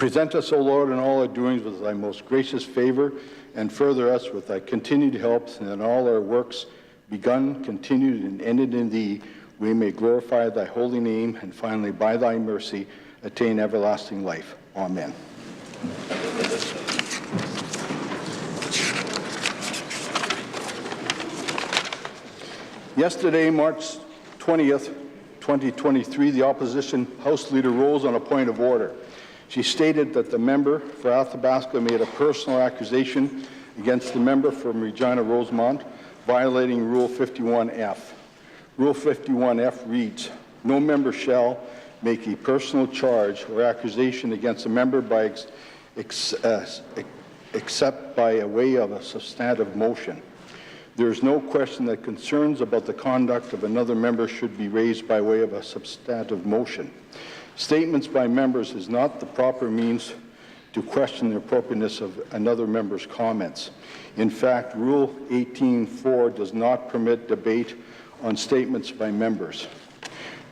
Present us, O Lord, in all our doings with thy most gracious favor, and further us with thy continued help, and in all our works, begun, continued, and ended in thee, we may glorify thy holy name, and finally, by thy mercy, attain everlasting life. Amen. Yesterday, March 20th, 2023, the opposition House Leader rose on a point of order. She stated that the member for Athabasca made a personal accusation against the member from Regina Rosemont, violating Rule 51F. Rule 51F reads, "No member shall make a personal charge or accusation against a member except by a way of a substantive motion. There is no question that concerns about the conduct of another member should be raised by way of a substantive motion. Statements by members is not the proper means to question the appropriateness of another member's comments. In fact, Rule 18.4 does not permit debate on statements by members.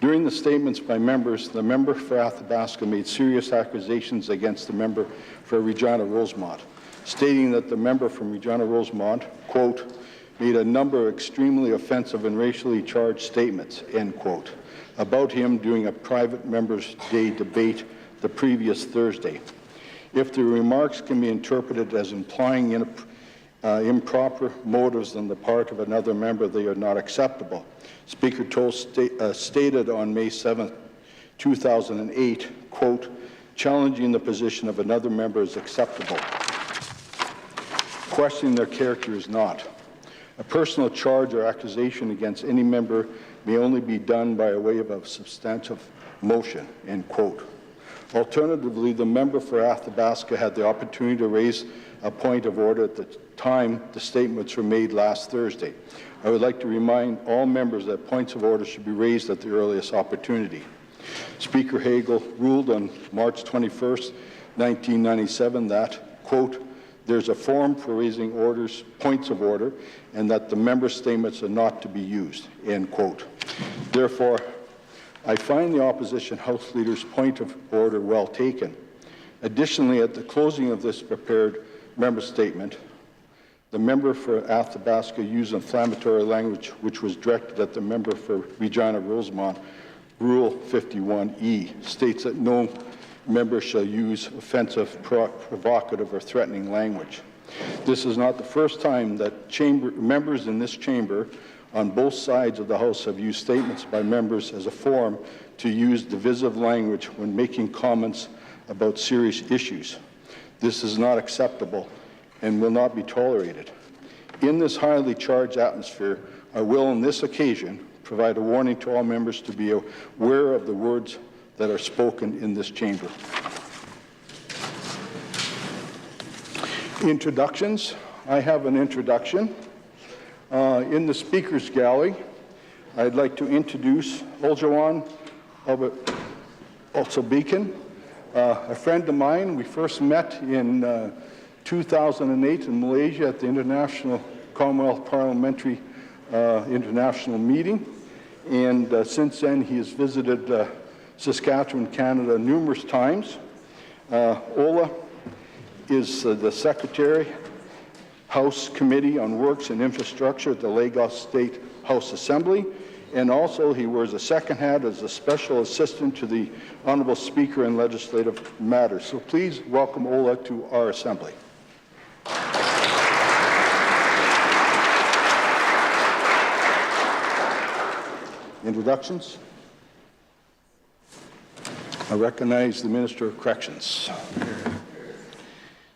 During the statements by members, the member for Athabasca made serious accusations against the member for Regina Rosemont, stating that the member from Regina Rosemont, quote, made a number of extremely offensive and racially charged statements, end quote, about him during a private members' day debate the previous Thursday. If the remarks can be interpreted as implying improper motives on the part of another member, they are not acceptable. Speaker Toll stated on May 7, 2008, quote, challenging the position of another member is acceptable. Questioning their character is not. A personal charge or accusation against any member may only be done by a way of a substantive motion, end quote. Alternatively, the member for Athabasca had the opportunity to raise a point of order at the time the statements were made last Thursday. I would like to remind all members that points of order should be raised at the earliest opportunity. Speaker Hagel ruled on March 21st, 1997 that, quote, there's a forum for raising points of order, and that the member statements are not to be used, end quote. Therefore, I find the opposition House Leader's point of order well taken. Additionally, at the closing of this prepared member statement, the member for Athabasca used inflammatory language which was directed at the member for Regina Rosemont. Rule 51E states that no member shall use offensive, provocative, or threatening language. This is not the first time that members in this chamber on both sides of the House have used statements by members as a forum to use divisive language when making comments about serious issues. This is not acceptable and will not be tolerated. In this highly charged atmosphere, I will on this occasion provide a warning to all members to be aware of the words that are spoken in this chamber. Introductions. I have an introduction. In the Speaker's Gallery, I'd like to introduce Oljawan Olsobekan, a friend of mine. We first met in 2008 in Malaysia at the International Commonwealth Parliamentary International Meeting, and since then he has visited Saskatchewan, Canada numerous times. Ola is the Secretary, House Committee on Works and Infrastructure at the Lagos State House Assembly, and also he wears a second hat as a Special Assistant to the Honourable Speaker in Legislative Matters. So please welcome Ola to our Assembly. Introductions. I recognize the Minister of Corrections.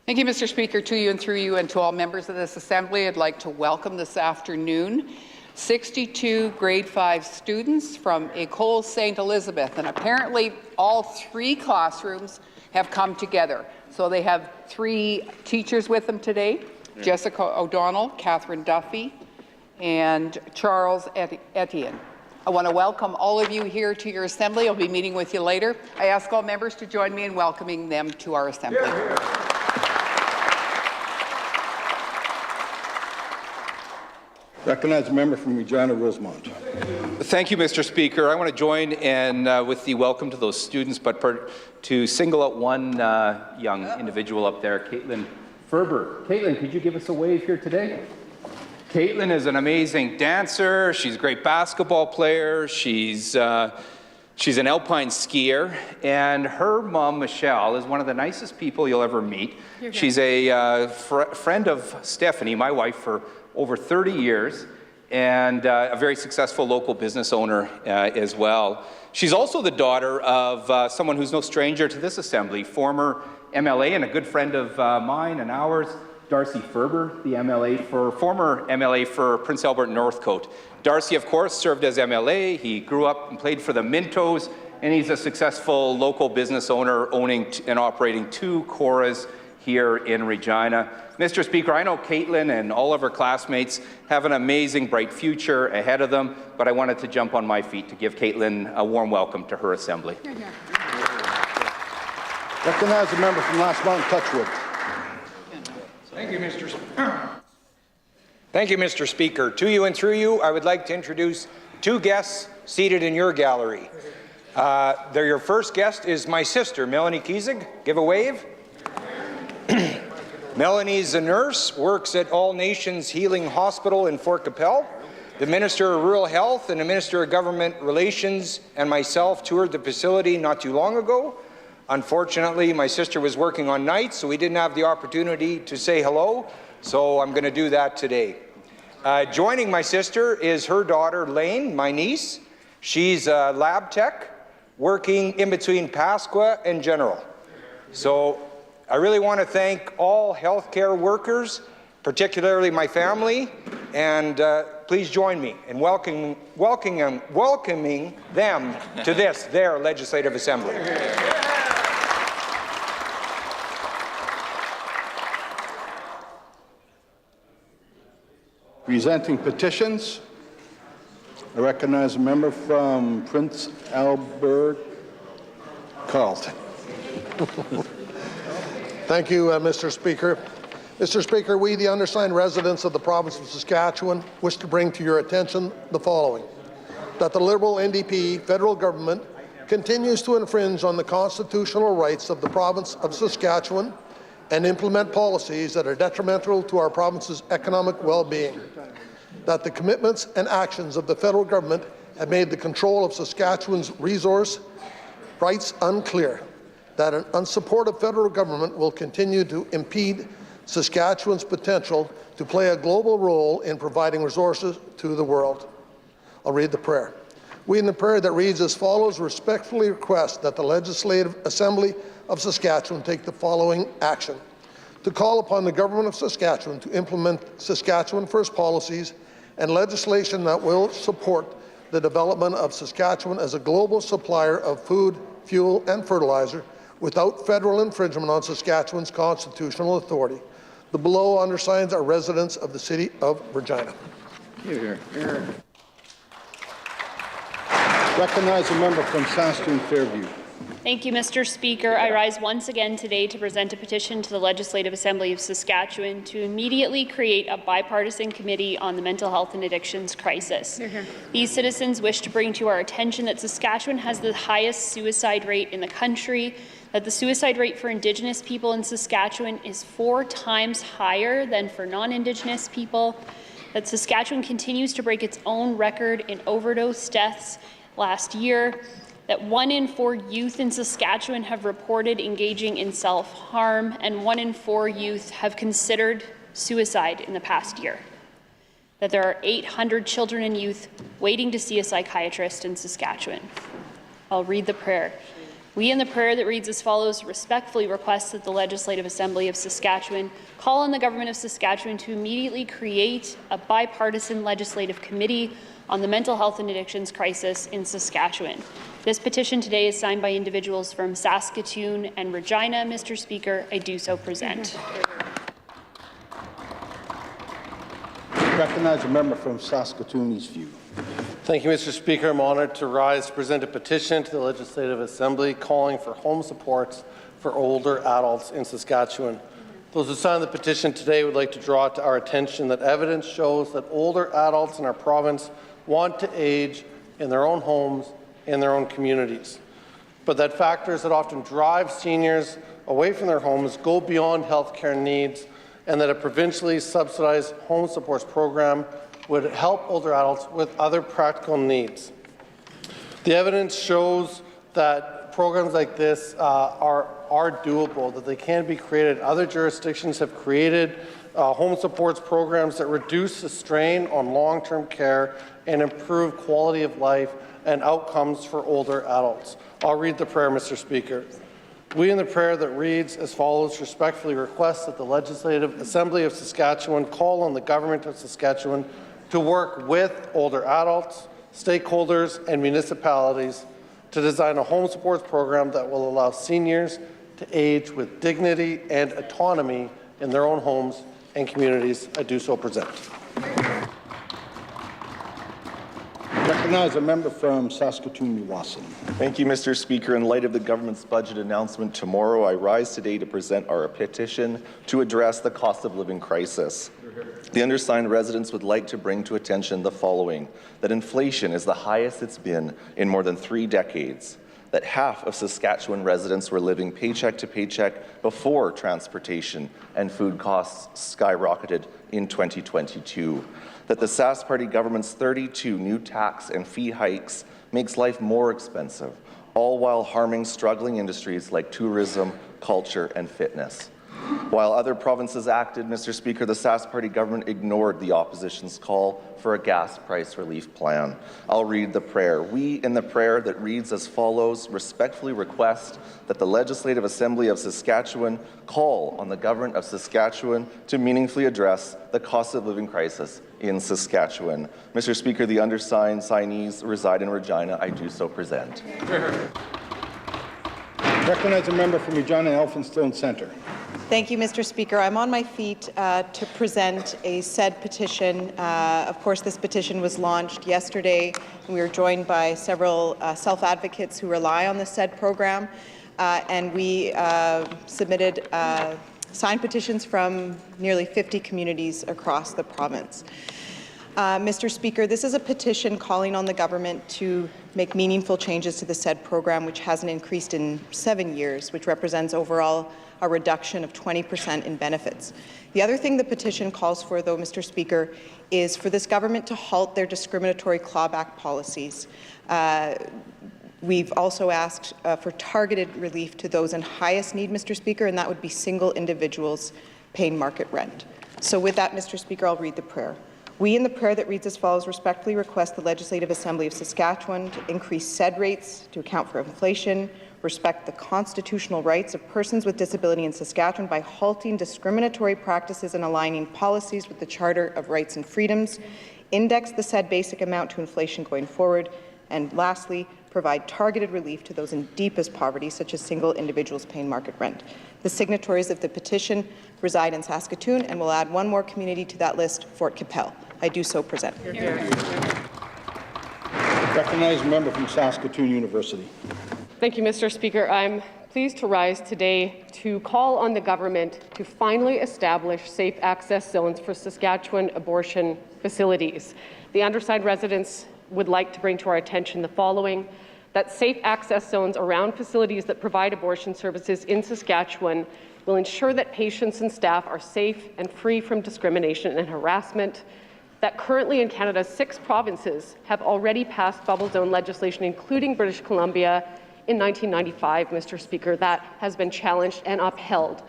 Thank you, Mr. Speaker. To you and through you and to all members of this Assembly, I'd like to welcome this afternoon 62 grade 5 students from École St. Elizabeth, and apparently all 3 classrooms have come together. So they have 3 teachers with them today, Jessica O'Donnell, Catherine Duffy, and Charles Etienne. I want to welcome all of you here to your Assembly. I'll be meeting with you later. I ask all members to join me in welcoming them to our Assembly. Recognize a member from Regina Rosemont. Thank you, Mr. Speaker. I want to join in with the welcome to those students, but to single out one young individual up there, Caitlin Ferber. Caitlin, could you give us a wave here today? Caitlin is an amazing dancer. She's a great basketball player. She's an alpine skier, and her mom, Michelle, is one of the nicest people you'll ever meet. She's a friend of Stephanie, my wife, for over 30 years, and a very successful local business owner as well. She's also the daughter of someone who's no stranger to this assembly, former MLA and a good friend of mine and ours, Darcy Ferber, the former MLA for Prince Albert Northcote. Darcy, of course, served as MLA. He grew up and played for the Mintos, and he's a successful local business owner, owning and operating 2 Coras here in Regina. Mr. Speaker, I know Caitlin and all of her classmates have an amazing, bright future ahead of them, but I wanted to jump on my feet to give Caitlin a warm welcome to her assembly. Recognize a member from Last Mountain Touchwood. Thank you, Mr. Speaker. Thank you, Mr. Speaker. To you and through you, I would like to introduce 2 guests seated in your gallery. Your first guest is my sister, Melanie Kiesig. Give a wave. Melanie's a nurse, works at All Nations Healing Hospital in Fort Capel. The Minister of Rural Health and the Minister of Government Relations and myself toured the facility not too long ago. Unfortunately, my sister was working on nights, so we didn't have the opportunity to say hello, so I'm going to do that today. Joining my sister is her daughter, Lane, my niece. She's a lab tech, working in between Pasqua and General. So I really want to thank all healthcare workers, particularly my family, and please join me in welcoming them to their Legislative Assembly. Presenting petitions, I recognize a member from Prince Albert, Carleton. Thank you, Mr. Speaker. Mr. Speaker, we, the undersigned residents of the province of Saskatchewan, wish to bring to your attention the following: that the Liberal NDP federal government continues to infringe on the constitutional rights of the province of Saskatchewan and implement policies that are detrimental to our province's economic well-being. That the commitments and actions of the federal government have made the control of Saskatchewan's resource rights unclear. That an unsupportive federal government will continue to impede Saskatchewan's potential to play a global role in providing resources to the world. I'll read the prayer. We in the prayer that reads as follows respectfully request that the Legislative Assembly of Saskatchewan take the following action: to call upon the Government of Saskatchewan to implement Saskatchewan First policies and legislation that will support the development of Saskatchewan as a global supplier of food, fuel and fertilizer without federal infringement on Saskatchewan's constitutional authority. The below undersigns are residents of the City of Regina. Here. Recognize a member from Saskatoon Fairview. Thank you, Mr. Speaker. I rise once again today to present a petition to the Legislative Assembly of Saskatchewan to immediately create a bipartisan committee on the mental health and addictions crisis. These citizens wish to bring to our attention that Saskatchewan has the highest suicide rate in the country, that the suicide rate for Indigenous people in Saskatchewan is 4 times higher than for non-Indigenous people, that Saskatchewan continues to break its own record in overdose deaths last year, that 1 in 4 youth in Saskatchewan have reported engaging in self-harm, and 1 in 4 youth have considered suicide in the past year, that there are 800 children and youth waiting to see a psychiatrist in Saskatchewan. I'll read the prayer. We, in the prayer that reads as follows, respectfully request that the Legislative Assembly of Saskatchewan call on the Government of Saskatchewan to immediately create a bipartisan legislative committee on the mental health and addictions crisis in Saskatchewan. This petition today is signed by individuals from Saskatoon and Regina. Mr. Speaker, I do so present. Recognize a member from Saskatoon Eastview. Thank you, Mr. Speaker. I'm honored to rise to present a petition to the Legislative Assembly calling for home supports for older adults in Saskatchewan. Those who signed the petition today would like to draw to our attention that evidence shows that older adults in our province want to age in their own homes, in their own communities, but that factors that often drive seniors away from their homes go beyond health care needs, and that a provincially subsidized home supports program would help older adults with other practical needs. The evidence shows that programs like this are doable, that they can be created. Other jurisdictions have created home supports programs that reduce the strain on long-term care and improve quality of life and outcomes for older adults. I'll read the prayer, Mr. Speaker. We, in the prayer that reads as follows, respectfully request that the Legislative Assembly of Saskatchewan call on the Government of Saskatchewan to work with older adults, stakeholders, and municipalities to design a home supports program that will allow seniors to age with dignity and autonomy in their own homes and communities. I do so present. Recognize a member from Saskatoon-Uwasin. Thank you, Mr. Speaker. In light of the government's budget announcement tomorrow, I rise today to present our petition to address the cost of living crisis. The undersigned residents would like to bring to attention the following: that inflation is the highest it's been in more than 3 decades, that half of Saskatchewan residents were living paycheck to paycheck before transportation and food costs skyrocketed in 2022, that the Sask Party government's 32 new tax and fee hikes makes life more expensive, all while harming struggling industries like tourism, culture, and fitness. While other provinces acted, Mr. Speaker, the Sask Party government ignored the opposition's call for a gas price relief plan. I'll read the prayer. We, in the prayer that reads as follows, respectfully request that the Legislative Assembly of Saskatchewan call on the Government of Saskatchewan to meaningfully address the cost of living crisis in Saskatchewan. Mr. Speaker, the undersigned signees reside in Regina. I do so present. Recognize a member from Regina Elphinstone Centre. Thank you, Mr. Speaker. I'm on my feet to present a said petition. Of course, this petition was launched yesterday, and we were joined by several self-advocates who rely on the said program, and we submitted signed petitions from nearly 50 communities across the province. Mr. Speaker, this is a petition calling on the government to make meaningful changes to the said program, which hasn't increased in 7 years, which represents overall a reduction of 20% in benefits. The other thing the petition calls for, though, Mr. Speaker, is for this government to halt their discriminatory clawback policies. We've also asked for targeted relief to those in highest need, Mr. Speaker, and that would be single individuals paying market rent. So with that, Mr. Speaker, I'll read the prayer. We, in the prayer that reads as follows, respectfully request the Legislative Assembly of Saskatchewan to increase said rates to account for inflation, respect the constitutional rights of persons with disability in Saskatchewan by halting discriminatory practices and aligning policies with the Charter of Rights and Freedoms, index the said basic amount to inflation going forward, and lastly, provide targeted relief to those in deepest poverty, such as single individuals paying market rent. The signatories of the petition reside in Saskatoon, and will add one more community to that list, Fort Capel. I do so present. Recognize a member from Saskatoon University. Thank you, Mr. Speaker. I'm pleased to rise today to call on the government to finally establish safe access zones for Saskatchewan abortion facilities. The undersigned residents would like to bring to our attention the following: that safe access zones around facilities that provide abortion services in Saskatchewan will ensure that patients and staff are safe and free from discrimination and harassment. That currently in Canada, 6 provinces have already passed bubble zone legislation, including British Columbia, in 1995, Mr. Speaker. That has been challenged and upheld.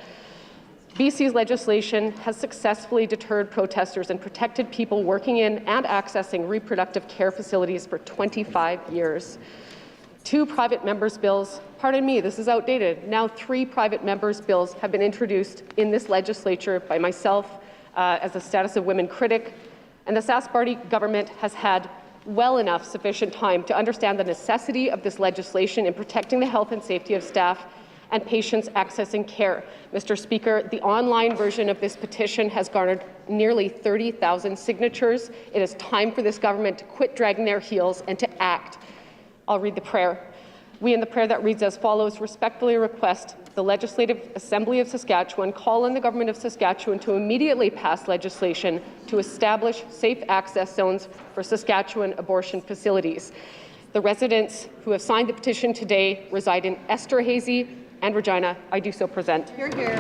BC's legislation has successfully deterred protesters and protected people working in and accessing reproductive care facilities for 25 years. 2 private members' bills, pardon me, this is outdated. Now 3 private members' bills have been introduced in this legislature by myself as a status of women critic, and the Sask Party government has had well enough sufficient time to understand the necessity of this legislation in protecting the health and safety of staff and patients accessing care. Mr. Speaker, the online version of this petition has garnered nearly 30,000 signatures. It is time for this government to quit dragging their heels and to act. I'll read the prayer. We, in the prayer that reads as follows, respectfully request the Legislative Assembly of Saskatchewan call on the Government of Saskatchewan to immediately pass legislation to establish safe access zones for Saskatchewan abortion facilities. The residents who have signed the petition today reside in Esterhazy and Regina. I do so present. Hear, hear.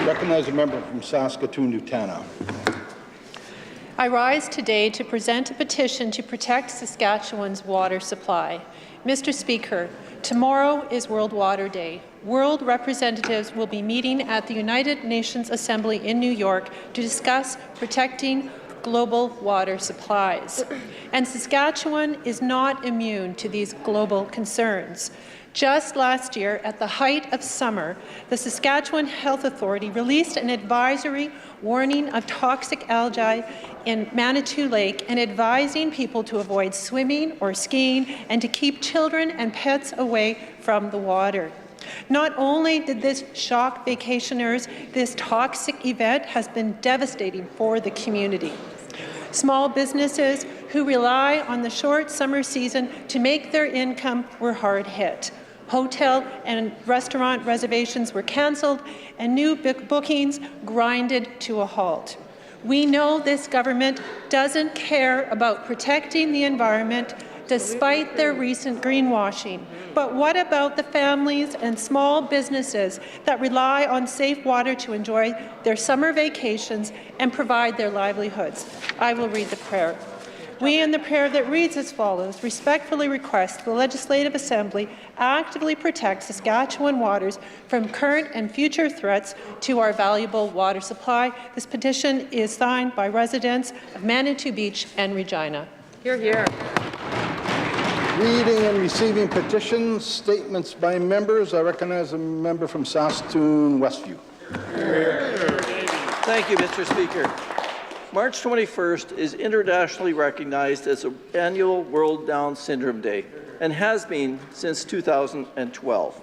Recognize a member from Saskatoon-Utana. I rise today to present a petition to protect Saskatchewan's water supply. Mr. Speaker, tomorrow is World Water Day. World representatives will be meeting at the United Nations Assembly in New York to discuss protecting global water supplies. And Saskatchewan is not immune to these global concerns. Just last year, at the height of summer, the Saskatchewan Health Authority released an advisory warning of toxic algae in Manitou Lake and advising people to avoid swimming or skiing and to keep children and pets away from the water. Not only did this shock vacationers, this toxic event has been devastating for the community. Small businesses who rely on the short summer season to make their income were hard hit. Hotel and restaurant reservations were cancelled and new bookings grinded to a halt. We know this government doesn't care about protecting the environment despite their recent greenwashing. But what about the families and small businesses that rely on safe water to enjoy their summer vacations and provide their livelihoods? I will read the prayer. We, in the prayer that reads as follows, respectfully request the Legislative Assembly actively protect Saskatchewan waters from current and future threats to our valuable water supply. This petition is signed by residents of Manitou Beach and Regina. Hear, hear. Reading and receiving petitions, statements by members. I recognize a member from Saskatoon Westview. Thank you, Mr. Speaker. March 21st is internationally recognized as the annual World Down Syndrome Day and has been since 2012.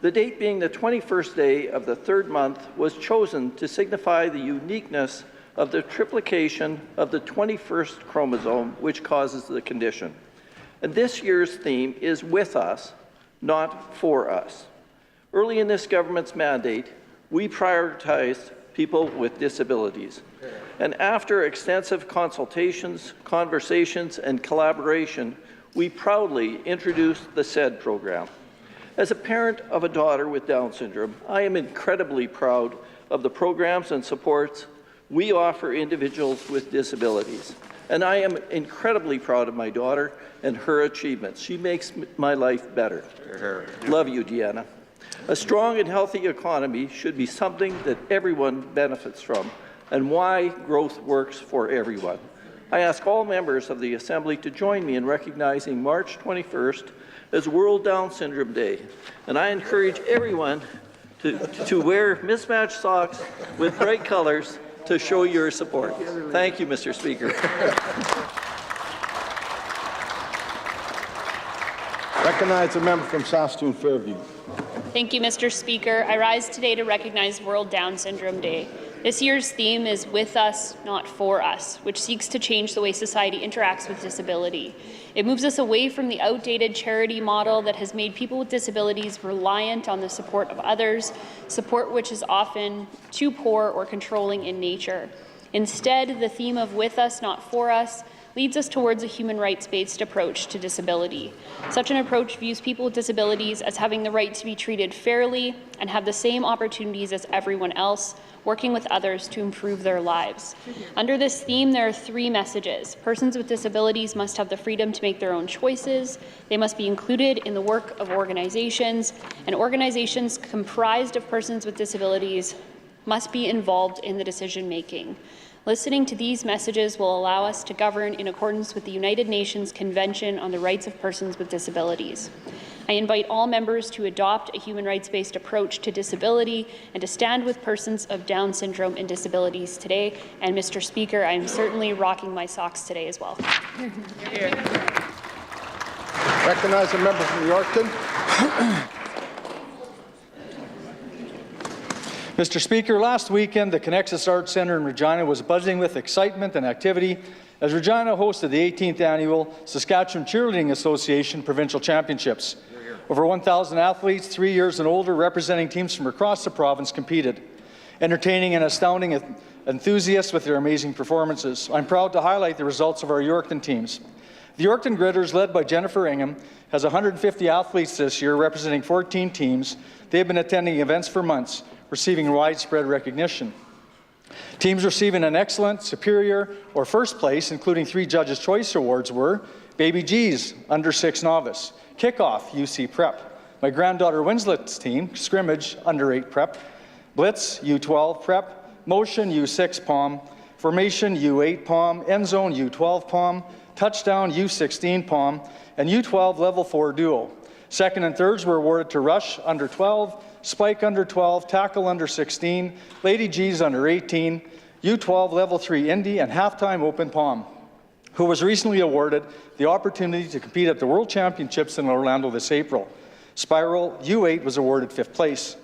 The date being the 21st day of the third month was chosen to signify the uniqueness of the triplication of the 21st chromosome, which causes the condition. And this year's theme is with us, not for us. Early in this government's mandate, we prioritized people with disabilities. And after extensive consultations, conversations, and collaboration, we proudly introduced the SAID program. As a parent of a daughter with Down syndrome, I am incredibly proud of the programs and supports we offer individuals with disabilities. And I am incredibly proud of my daughter and her achievements. She makes my life better. Love you, Deanna. A strong and healthy economy should be something that everyone benefits from, and why growth works for everyone. I ask all members of the Assembly to join me in recognizing March 21st as World Down Syndrome Day, and I encourage everyone to wear mismatched socks with bright colors to show your support. Thank you, Mr. Speaker. Recognize a member from Saskatoon Fairview. Thank you, Mr. Speaker. I rise today to recognize World Down Syndrome Day. This year's theme is with us, not for us, which seeks to change the way society interacts with disability. It moves us away from the outdated charity model that has made people with disabilities reliant on the support of others, support which is often too poor or controlling in nature. Instead, the theme of with us, not for us, leads us towards a human rights-based approach to disability. Such an approach views people with disabilities as having the right to be treated fairly and have the same opportunities as everyone else, working with others to improve their lives. Under this theme, there are three messages. Persons with disabilities must have the freedom to make their own choices. They must be included in the work of organizations, and organizations comprised of persons with disabilities must be involved in the decision-making. Listening to these messages will allow us to govern in accordance with the United Nations Convention on the Rights of Persons with Disabilities. I invite all members to adopt a human rights-based approach to disability and to stand with persons of Down syndrome and disabilities today. And Mr. Speaker, I am certainly rocking my socks today as well. Recognize a member from Yorkton. Mr. Speaker, last weekend, the Connexus Arts Centre in Regina was buzzing with excitement and activity as Regina hosted the 18th Annual Saskatchewan Cheerleading Association Provincial Championships. Over 1,000 athletes, 3 years and older, representing teams from across the province, competed, entertaining and astounding enthusiasts with their amazing performances. I'm proud to highlight the results of our Yorkton teams. The Yorkton Gritters, led by Jennifer Ingham, has 150 athletes this year, representing 14 teams. They have been attending events for months, receiving widespread recognition. Teams receiving an excellent, superior, or first place, including 3 Judges' Choice Awards, were Baby G's, under 6 novice, Kickoff, UC Prep, my granddaughter Winslet's team, Scrimmage, under 8 Prep, Blitz, U12 Prep, Motion, U6 Palm, Formation, U8 Palm, End Zone, U12 Palm, Touchdown, U16 Palm, and U12 Level 4 Duo. Second and thirds were awarded to Rush, under 12, Spike, under 12, Tackle, under 16, Lady G's, under 18, U12 Level 3 Indy, and Halftime Open Palm, who was recently awarded the opportunity to compete at the World Championships in Orlando this April. Spiral, U8, was awarded 5th place.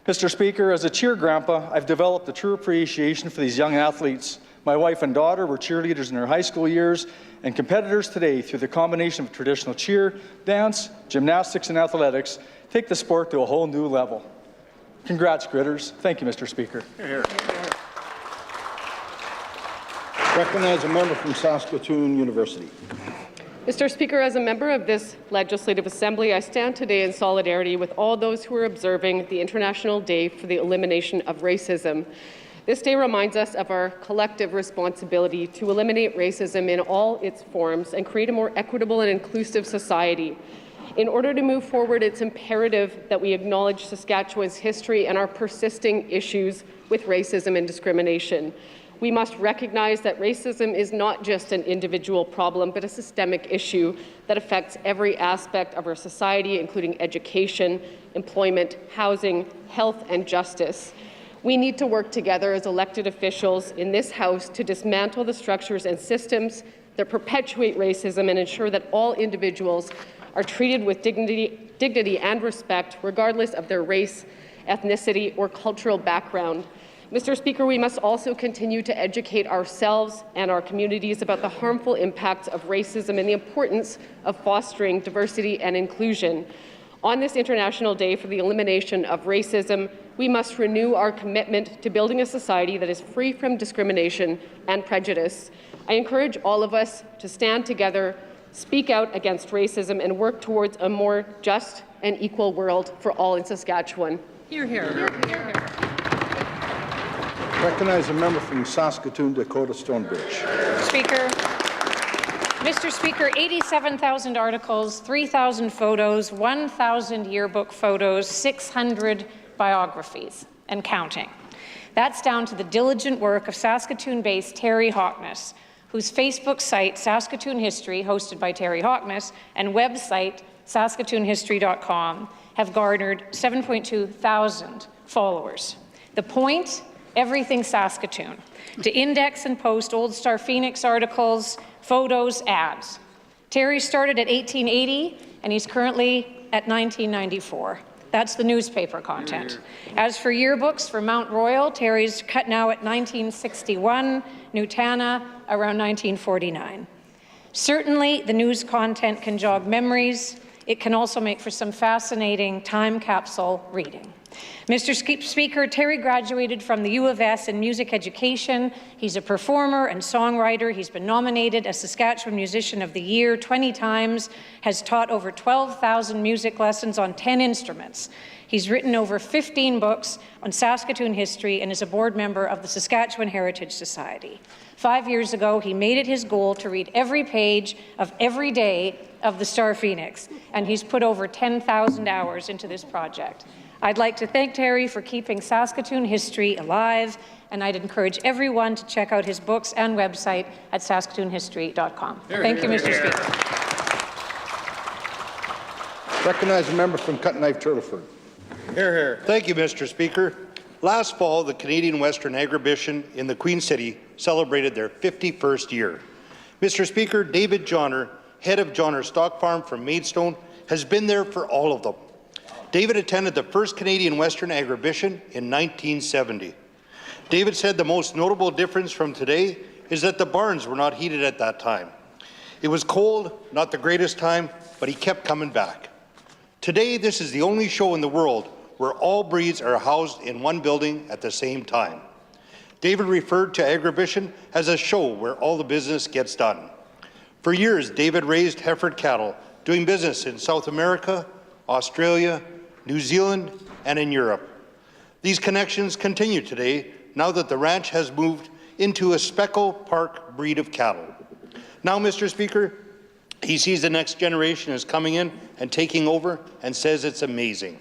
Mr. Speaker, as a cheer grandpa, I've developed a true appreciation for these young athletes. My wife and daughter were cheerleaders in their high school years and competitors today through the combination of traditional cheer, dance, gymnastics, and athletics take the sport to a whole new level. Congrats, Gritters. Thank you, Mr. Speaker. Recognize a member from Saskatoon University. Mr. Speaker, as a member of this Legislative Assembly, I stand today in solidarity with all those who are observing the International Day for the Elimination of Racism. This day reminds us of our collective responsibility to eliminate racism in all its forms and create a more equitable and inclusive society. In order to move forward, it's imperative that we acknowledge Saskatchewan's history and our persisting issues with racism and discrimination. We must recognize that racism is not just an individual problem, but a systemic issue that affects every aspect of our society, including education, employment, housing, health, and justice. We need to work together as elected officials in this House to dismantle the structures and systems that perpetuate racism and ensure that all individuals are treated with dignity and respect, regardless of their race, ethnicity, or cultural background. Mr. Speaker, we must also continue to educate ourselves and our communities about the harmful impacts of racism and the importance of fostering diversity and inclusion. On this International Day for the Elimination of Racism, we must renew our commitment to building a society that is free from discrimination and prejudice. I encourage all of us to stand together, speak out against racism, and work towards a more just and equal world for all in Saskatchewan. Hear, hear. Hear, hear. Recognize a member from Saskatoon, Dakota Stonebridge. Speaker. Mr. Speaker, 87,000 articles, 3,000 photos, 1,000 yearbook photos, 600 biographies, and counting. That's down to the diligent work of Saskatoon-based Terry Hockness, whose Facebook site, Saskatoon History, hosted by Terry Hockness, and website, saskatoonhistory.com, have garnered 7.2 thousand followers. The point? Everything Saskatoon, to index and post old Star Phoenix articles, photos, ads. Terry started at 1880, and he's currently at 1994. That's the newspaper content. As for yearbooks for Mount Royal, Terry's cut now at 1961, Nutana around 1949. Certainly, the news content can jog memories. It can also make for some fascinating time capsule reading. Mr. Speaker, Terry graduated from the U of S in music education. He's a performer and songwriter. He's been nominated as Saskatchewan Musician of the Year 20 times, has taught over 12,000 music lessons on 10 instruments. He's written over 15 books on Saskatoon history and is a board member of the Saskatchewan Heritage Society. 5 years ago, he made it his goal to read every page of every day of the Star Phoenix, and he's put over 10,000 hours into this project. I'd like to thank Terry for keeping Saskatoon history alive, and I'd encourage everyone to check out his books and website at saskatoonhistory.com. Thank you, Mr. Speaker. Recognize a member from Cut Knife Turtleford. Hear, hear. Thank you, Mr. Speaker. Last fall, the Canadian Western Agribition in the Queen City celebrated their 51st year. Mr. Speaker, David Johnner, head of Johnner Stock Farm from Maidstone, has been there for all of them. David attended the first Canadian Western Agribition in 1970. David said the most notable difference from today is that the barns were not heated at that time. It was cold, not the greatest time, but he kept coming back. Today, this is the only show in the world where all breeds are housed in one building at the same time. David referred to Agribition as a show where all the business gets done. For years, David raised Hereford cattle, doing business in South America, Australia, New Zealand, and in Europe. These connections continue today now that the ranch has moved into a Speckle Park breed of cattle. Now, Mr. Speaker, he sees the next generation is coming in and taking over and says it's amazing.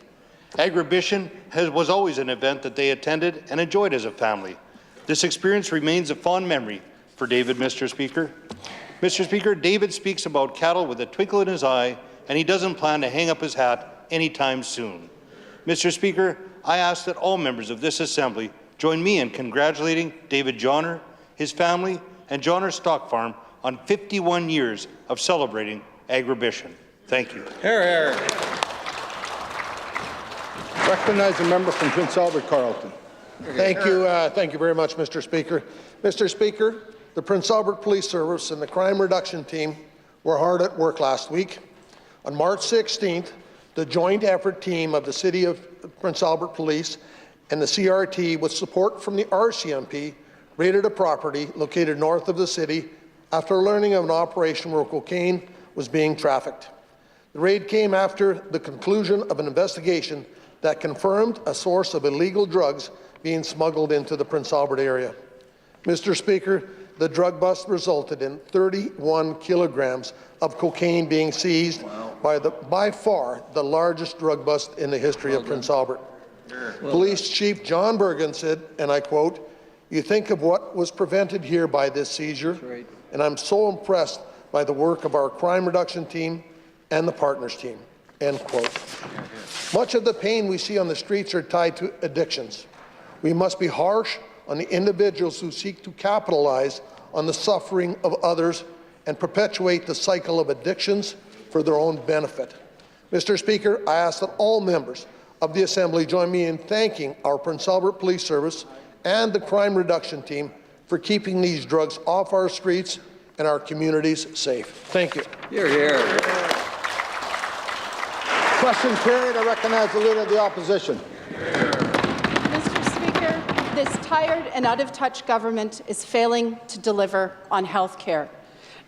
Agribition was always an event that they attended and enjoyed as a family. This experience remains a fond memory for David, Mr. Speaker. Mr. Speaker, David speaks about cattle with a twinkle in his eye, and he doesn't plan to hang up his hat anytime soon. Mr. Speaker, I ask that all members of this Assembly join me in congratulating David Johnner, his family, and Johnner Stock Farm on 51 years of celebrating Agribition. Thank you. Hear, hear. Recognize the member from Prince Albert Carleton. Thank you very much, Mr. Speaker. Mr. Speaker, the Prince Albert Police Service and the Crime Reduction Team were hard at work last week. On March 16th, the joint effort team of the City of Prince Albert Police and the CRT, with support from the RCMP, raided a property located north of the city after learning of an operation where cocaine was being trafficked. The raid came after the conclusion of an investigation that confirmed a source of illegal drugs being smuggled into the Prince Albert area. Mr. Speaker, the drug bust resulted in 31 kilograms of cocaine being seized by far the largest drug bust in the history of Prince Albert. Police Chief John Bergen said, and I quote, "You think of what was prevented here by this seizure, and I'm so impressed by the work of our crime reduction team and the partners team," end quote. Much of the pain we see on the streets are tied to addictions. We must be harsh on the individuals who seek to capitalize on the suffering of others and perpetuate the cycle of addictions for their own benefit. Mr. Speaker, I ask that all members of the Assembly join me in thanking our Prince Albert Police Service and the Crime Reduction Team for keeping these drugs off our streets and our communities safe. Thank you. Hear, hear. Question carried. I recognize the Leader of the Opposition. Mr. Speaker, this tired and out-of-touch government is failing to deliver on health care.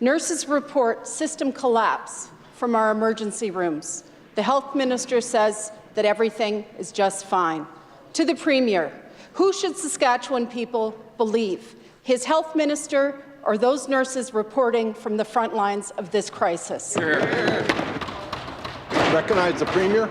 Nurses report system collapse from our emergency rooms. The health minister says that everything is just fine. To the Premier, who should Saskatchewan people believe? His health minister or those nurses reporting from the front lines of this crisis? Recognize the Premier.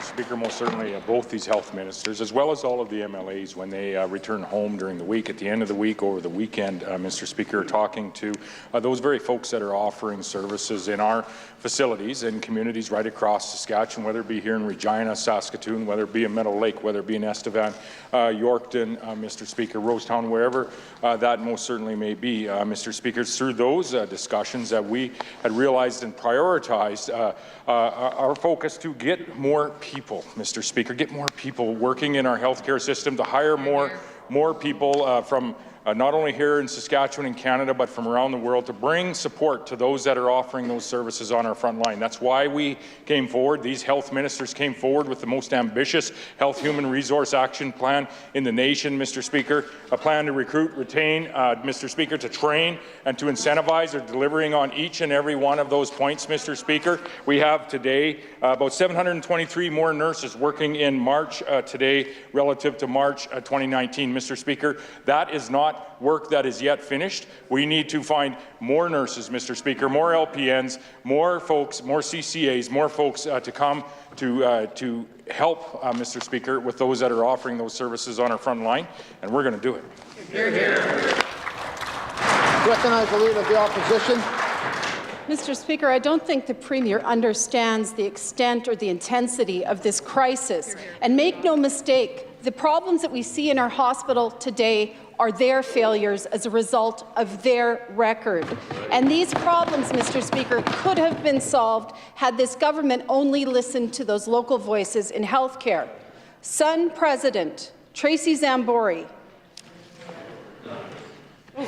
Speaker, most certainly both these health ministers, as well as all of the MLAs, when they return home during the week, at the end of the week, over the weekend, Mr. Speaker, talking to those very folks that are offering services in our facilities and communities right across Saskatchewan, whether it be here in Regina, Saskatoon, whether it be in Meadow Lake, whether it be in Estevan, Yorkton, Mr. Speaker, Rosetown, wherever that most certainly may be. Mr. Speaker, it's through those discussions that we had realized and prioritized our focus to get more people, Mr. Speaker, get more people working in our healthcare system, to hire more people from not only here in Saskatchewan and Canada, but from around the world, to bring support to those that are offering those services on our front line. That's why we came forward. These health ministers came forward with the most ambitious health human resource action plan in the nation, Mr. Speaker, a plan to recruit, retain, Mr. Speaker, to train and to incentivize. They're delivering on each and every one of those points, Mr. Speaker. We have today about 723 more nurses working in March today relative to March 2019, Mr. Speaker. That is not work that is yet finished. We need to find more nurses, Mr. Speaker, more LPNs, more folks, more CCAs, more folks to come to help, Mr. Speaker, with those that are offering those services on our front line, and we're going to do it. Hear, hear. Recognize the Leader of the Opposition. Mr. Speaker, I don't think the Premier understands the extent or the intensity of this crisis. And make no mistake, the problems that we see in our hospital today are their failures as a result of their record. And these problems, Mr. Speaker, could have been solved had this government only listened to those local voices in healthcare. Sun President Tracy Zambori.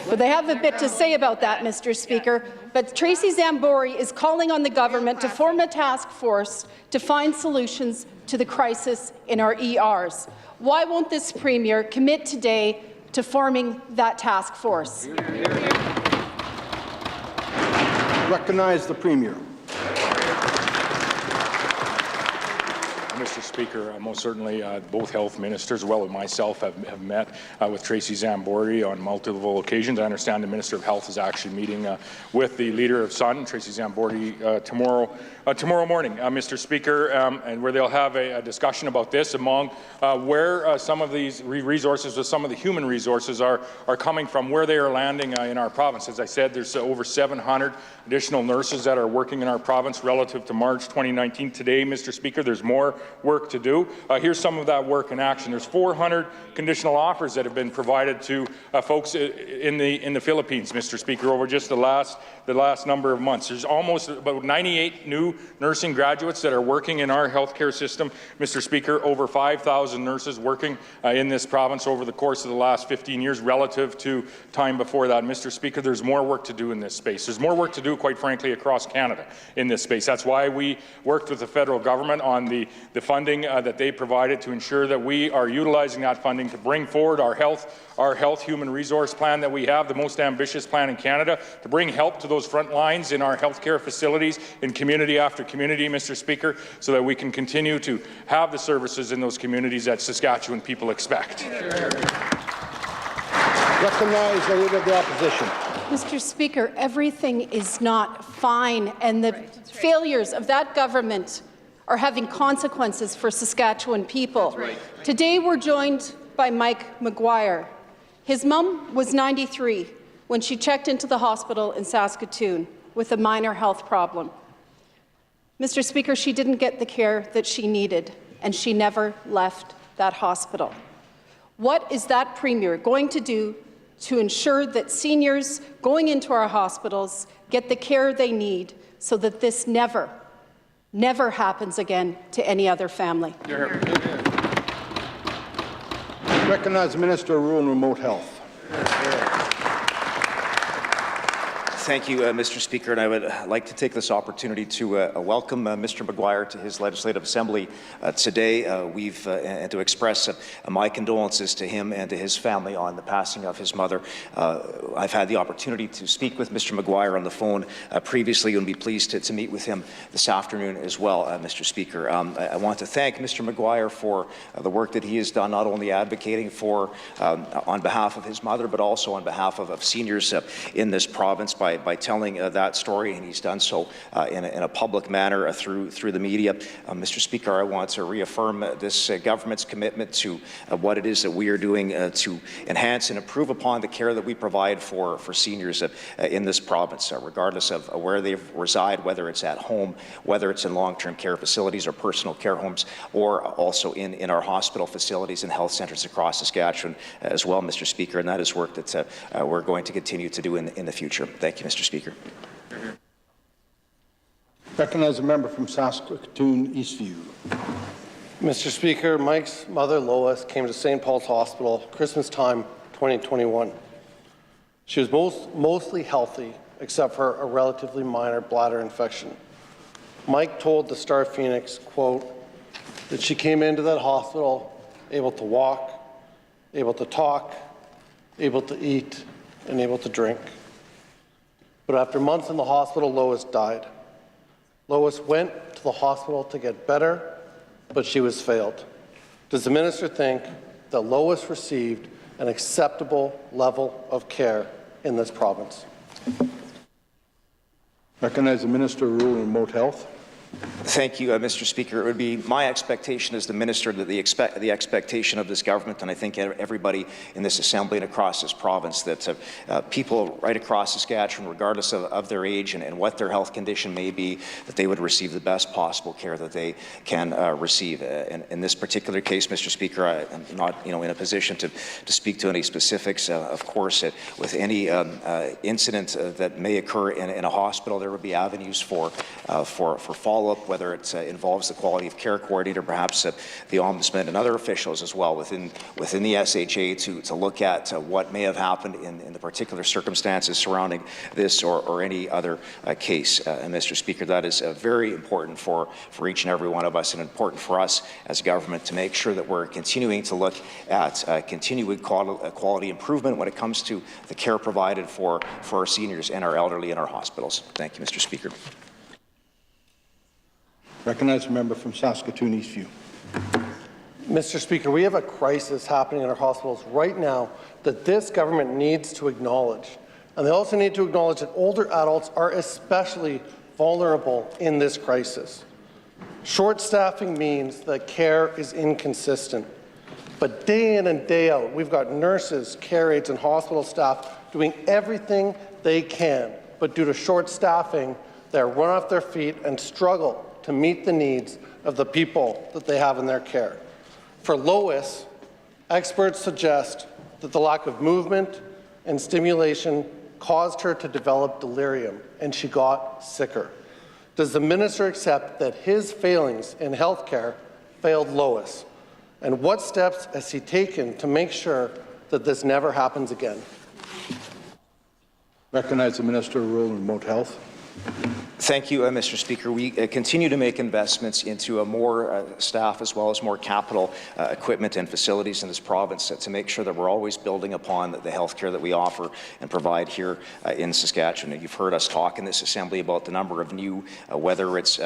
But they have a bit to say about that, Mr. Speaker. But Tracy Zambori is calling on the government to form a task force to find solutions to the crisis in our ERs. Why won't this Premier commit today to forming that task force? Recognize the Premier. Mr. Speaker, most certainly both health ministers, as well as myself, have met with Tracy Zambori on multiple occasions. I understand the Minister of Health is actually meeting with the Leader of Sun, Tracy Zambori, tomorrow morning, Mr. Speaker, and where they'll have a discussion about this among where some of these resources, or some of the human resources are coming from, where they are landing in our province. As I said, there's over 700 additional nurses that are working in our province relative to March 2019. Today, Mr. Speaker, there's more work to do. Here's some of that work in action. There's 400 conditional offers that have been provided to folks in the Philippines, Mr. Speaker, over just the last number of months. There's almost about 98 new nursing graduates that are working in our healthcare system, Mr. Speaker. Over 5,000 nurses working in this province over the course of the last 15 years relative to time before that. Mr. Speaker, there's more work to do in this space. There's more work to do, quite frankly, across Canada in this space. That's why we worked with the federal government on the funding that they provided to ensure that we are utilizing that funding to bring forward our health human resource plan that we have, the most ambitious plan in Canada, to bring help to those front lines in our healthcare facilities in community after community, Mr. Speaker, so that we can continue to have the services in those communities that Saskatchewan people expect. Recognize the Leader of the Opposition. Mr. Speaker, everything is not fine, and the failures of that government are having consequences for Saskatchewan people. Right. Today, we're joined by Mike McGuire. His mum was 93 when she checked into the hospital in Saskatoon with a minor health problem. Mr. Speaker, she didn't get the care that she needed, and she never left that hospital. What is that Premier going to do to ensure that seniors going into our hospitals get the care they need so that this never happens again to any other family? Recognize the Minister of Rural and Remote Health. Thank you, Mr. Speaker, and I would like to take this opportunity to welcome Mr. McGuire to his Legislative Assembly today. And to express my condolences to him and to his family on the passing of his mother. I've had the opportunity to speak with Mr. McGuire on the phone previously, and be pleased to meet with him this afternoon as well, Mr. Speaker. I want to thank Mr. McGuire for the work that he has done, not only advocating for on behalf of his mother, but also on behalf of seniors in this province by telling that story, and he's done so in a public manner through the media. Mr. Speaker, I want to reaffirm this government's commitment to what it is that we are doing to enhance and improve upon the care that we provide for seniors in this province, regardless of where they reside, whether it's at home, whether it's in long-term care facilities or personal care homes, or also in our hospital facilities and health centres across Saskatchewan as well, Mr. Speaker, and that is work that we're going to continue to do in the future. Thank you, Mr. Speaker. Recognize a member from Saskatoon Eastview. Mr. Speaker, Mike's mother, Lois, came to St. Paul's Hospital Christmas time 2021. She was mostly healthy, except for a relatively minor bladder infection. Mike told the Star Phoenix, quote, that she came into that hospital able to walk, able to talk, able to eat, and able to drink. But after months in the hospital, Lois died. Lois went to the hospital to get better, but she was failed. Does the minister think that Lois received an acceptable level of care in this province? Recognize the Minister of Rural and Remote Health. Thank you, Mr. Speaker. It would be my expectation as the minister that the expectation of this government, and I think everybody in this assembly and across this province, that people right across Saskatchewan, regardless of their age and what their health condition may be, that they would receive the best possible care that they can receive. In this particular case, Mr. Speaker, I'm not in a position to speak to any specifics. Of course, with any incident that may occur in a hospital, there would be avenues for follow follow-up, whether it involves the quality of care coordinator, perhaps the Ombudsman and other officials as well within the SHA to look at what may have happened in the particular circumstances surrounding this or any other case. And Mr. Speaker, that is very important for each and every one of us, and important for us as government to make sure that we're continuing to look at continuing quality improvement when it comes to the care provided for our seniors and our elderly in our hospitals. Thank you, Mr. Speaker. Recognize a member from Saskatoon Eastview. Mr. Speaker, we have a crisis happening in our hospitals right now that this government needs to acknowledge. And they also need to acknowledge that older adults are especially vulnerable in this crisis. Short staffing means that care is inconsistent. But day in and day out, we've got nurses, care aides, and hospital staff doing everything they can. But due to short staffing, they're run off their feet and struggle to meet the needs of the people that they have in their care. For Lois, experts suggest that the lack of movement and stimulation caused her to develop delirium, and she got sicker. Does the minister accept that his failings in healthcare failed Lois? And what steps has he taken to make sure that this never happens again? Recognize the Minister of Rural and Remote Health. Thank you, Mr. Speaker. We continue to make investments into more staff as well as more capital equipment and facilities in this province to make sure that we're always building upon the health care that we offer and provide here in Saskatchewan. You've heard us talk in this Assembly about the number of new, whether it's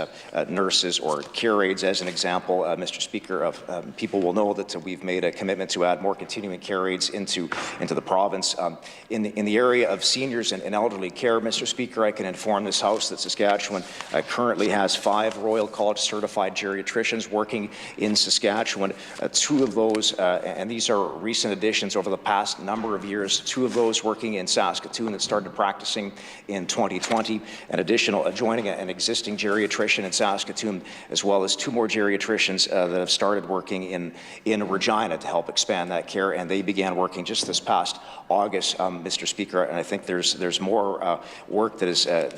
nurses or care aides as an example, Mr. Speaker, of people will know that we've made a commitment to add more continuing care aides into the province. In the area of seniors and elderly care, Mr. Speaker, I can inform this House that Saskatchewan currently has 5 Royal College certified geriatricians working in Saskatchewan. 2 of those, and these are recent additions over the past number of years, 2 of those working in Saskatoon that started practicing in 2020, an additional joining an existing geriatrician in Saskatoon, as well as 2 more geriatricians that have started working in Regina to help expand that care, and they began working just this past August, Mr. Speaker, and I think there's more work that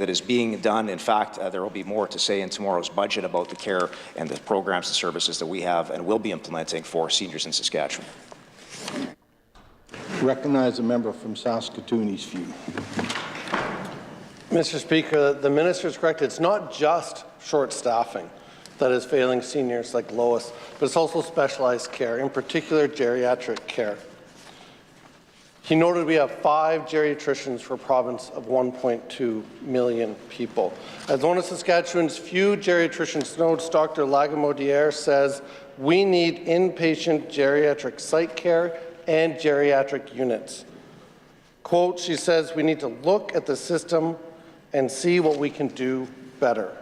is being done. In fact, there will be more to say in tomorrow's budget about the care and the programs and services that we have and will be implementing for seniors in Saskatchewan. Recognize a member from Saskatoon Eastview. Mr. Speaker, the minister is correct. It's not just short staffing that is failing seniors like Lois, but it's also specialized care, in particular geriatric care. He noted we have 5 geriatricians for a province of 1.2 million people. As one of Saskatchewan's few geriatricians notes, Dr. Lagamodiere says, we need inpatient geriatric site care and geriatric units. Quote, she says, we need to look at the system and see what we can do better.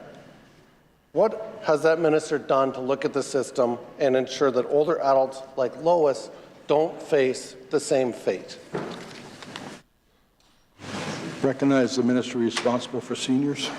What has that minister done to look at the system and ensure that older adults like Lois don't face the same fate? Recognize the minister responsible for seniors.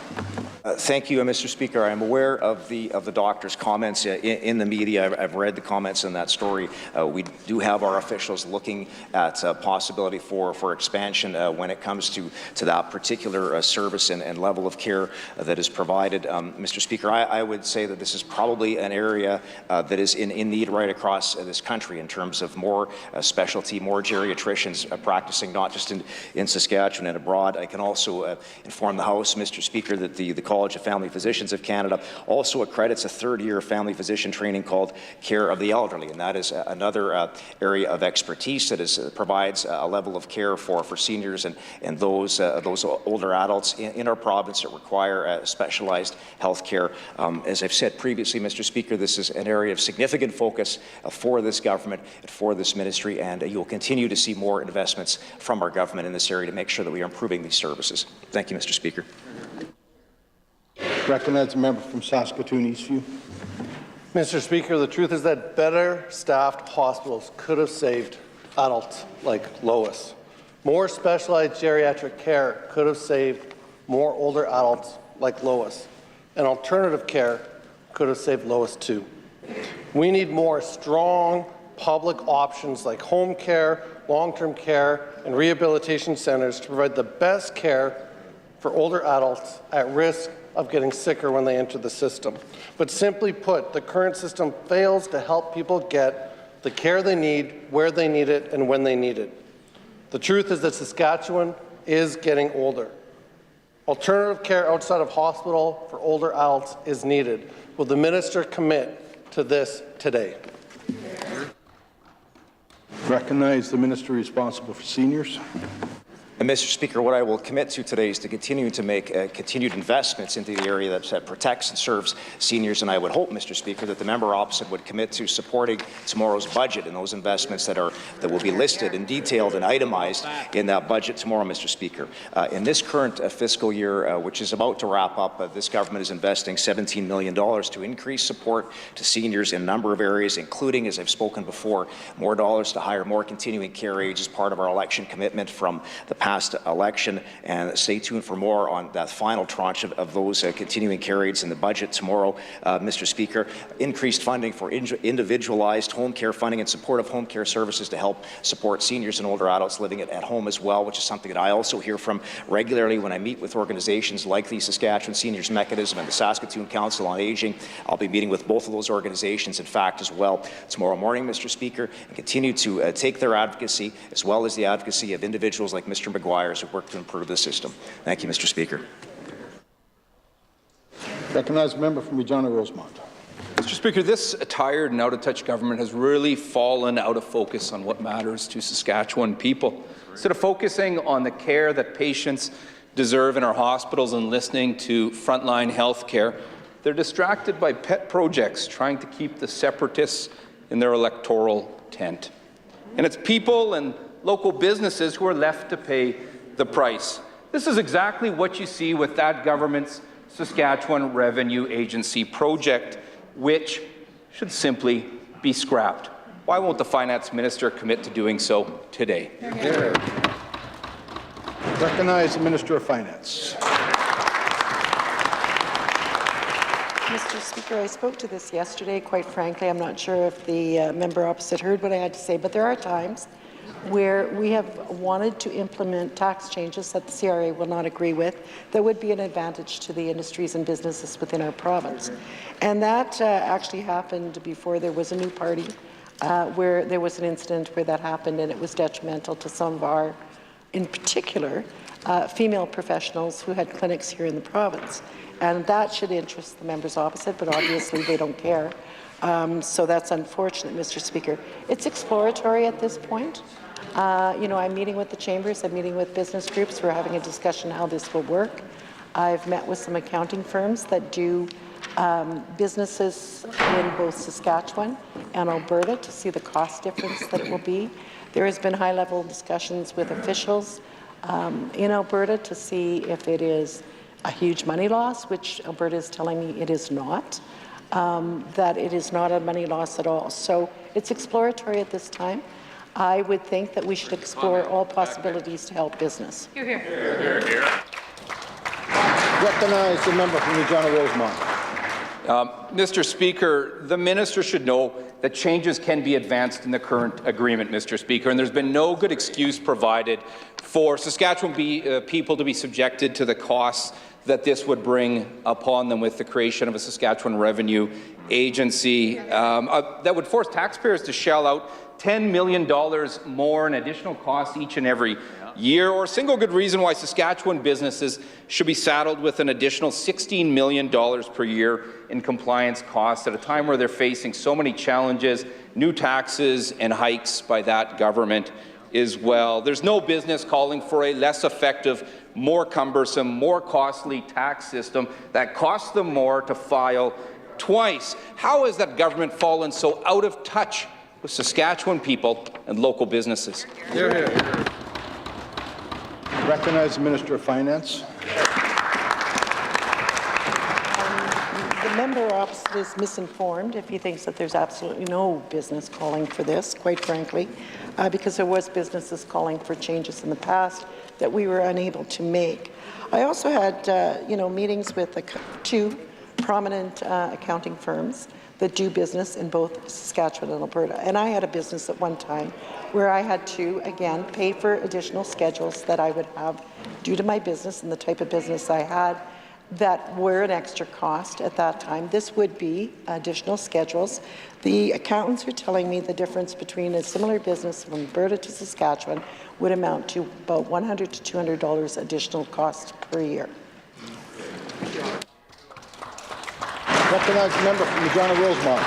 Thank you, Mr. Speaker. I'm aware of the doctor's comments in the media. I've read the comments in that story. We do have our officials looking at possibility for expansion when it comes to that particular service and level of care that is provided. Mr. Speaker, I would say that this is probably an area that is in need right across this country in terms of more specialty, more geriatricians practicing not just in Saskatchewan and abroad. I can also inform the House, Mr. Speaker, that the College of Family Physicians of Canada also accredits a 3rd-year family physician training called Care of the Elderly, and that is another area of expertise that provides a level of care for seniors and those older adults in our province that require specialized health care. As I've said previously, Mr. Speaker, this is an area of significant focus for this government and for this ministry, and you'll continue to see more investments from our government in this area to make sure that we are improving these services. Thank you, Mr. Speaker. Recognize a member from Saskatoon Eastview. Mr. Speaker, the truth is that better staffed hospitals could have saved adults like Lois. More specialized geriatric care could have saved more older adults like Lois. And alternative care could have saved Lois too. We need more strong public options like home care, long-term care, and rehabilitation centers to provide the best care for older adults at risk of getting sicker when they enter the system. But simply put, the current system fails to help people get the care they need, where they need it, and when they need it. The truth is that Saskatchewan is getting older. Alternative care outside of hospital for older adults is needed. Will the minister commit to this today? Recognize the minister responsible for seniors. And Mr. Speaker, what I will commit to today is to continue to make continued investments into the area that protects and serves seniors. And I would hope, Mr. Speaker, that the member opposite would commit to supporting tomorrow's budget and those investments that will be listed and detailed and itemized in that budget tomorrow, Mr. Speaker. In this current fiscal year, which is about to wrap up, this government is investing $17 million to increase support to seniors in a number of areas, including, as I've spoken before, more dollars to hire more continuing care aides as part of our election commitment from the past election, and stay tuned for more on that final tranche of those continuing care aides in the budget tomorrow, Mr. Speaker. Increased funding for individualized home care funding and support of home care services to help support seniors and older adults living at home as well, which is something that I also hear from regularly when I meet with organizations like the Saskatchewan Seniors Mechanism and the Saskatoon Council on Aging. I'll be meeting with both of those organizations, in fact, as well tomorrow morning, Mr. Speaker, and continue to take their advocacy as well as the advocacy of individuals like Mr. McGuire who work to improve the system. Thank you, Mr. Speaker. Recognize the member from Regina Rosemont. Mr. Speaker, this tired and out-of-touch government has really fallen out of focus on what matters to Saskatchewan people. Instead of focusing on the care that patients deserve in our hospitals and listening to frontline health care, they're distracted by pet projects trying to keep the separatists in their electoral tent. And it's people and local businesses who are left to pay the price. This is exactly what you see with that government's Saskatchewan Revenue Agency project, which should simply be scrapped. Why won't the Finance Minister commit to doing so today? Recognize the Minister of Finance. Mr. Speaker, I spoke to this yesterday. Quite frankly, I'm not sure if the member opposite heard what I had to say, but there are times where we have wanted to implement tax changes that the CRA will not agree with that would be an advantage to the industries and businesses within our province. And that actually happened before there was a new party, where there was an incident where that happened, and it was detrimental to some of our, in particular, female professionals who had clinics here in the province. And that should interest the members opposite, but obviously they don't care. So that's unfortunate, Mr. Speaker. It's exploratory at this point. I'm meeting with the chambers, I'm meeting with business groups, we're having a discussion how this will work. I've met with some accounting firms that do businesses in both Saskatchewan and Alberta to see the cost difference that it will be. There has been high-level discussions with officials in Alberta to see if it is a huge money loss, which Alberta is telling me it is not, that it is not a money loss at all. So it's exploratory at this time. I would think that we should explore all possibilities to help business. Hear, hear. Hear, hear. Recognize the member from Regina Rosemont. Mr. Speaker, the minister should know that changes can be advanced in the current agreement, Mr. Speaker, and there's been no good excuse provided for Saskatchewan people to be subjected to the costs that this would bring upon them with the creation of a Saskatchewan Revenue Agency that would force taxpayers to shell out $10 million more in additional costs each and every year, or a single good reason why Saskatchewan businesses should be saddled with an additional $16 million per year in compliance costs at a time where they're facing so many challenges, new taxes and hikes by that government as well. There's no business calling for a less effective, more cumbersome, more costly tax system that costs them more to file twice. How has that government fallen so out of touch with Saskatchewan people and local businesses? Hear, hear. Recognize the Minister of Finance. The member opposite is misinformed if he thinks that there's absolutely no business calling for this, quite frankly, because there was businesses calling for changes in the past that we were unable to make. I also had, meetings with two prominent accounting firms that do business in both Saskatchewan and Alberta. And I had a business at one time where I had to, again, pay for additional schedules that I would have due to my business and the type of business I had. that were an extra cost at that time. This would be additional schedules. The accountants are telling me the difference between a similar business from Alberta to Saskatchewan would amount to about $100 to $200 additional cost per year. Recognized member from Regina Rosemont.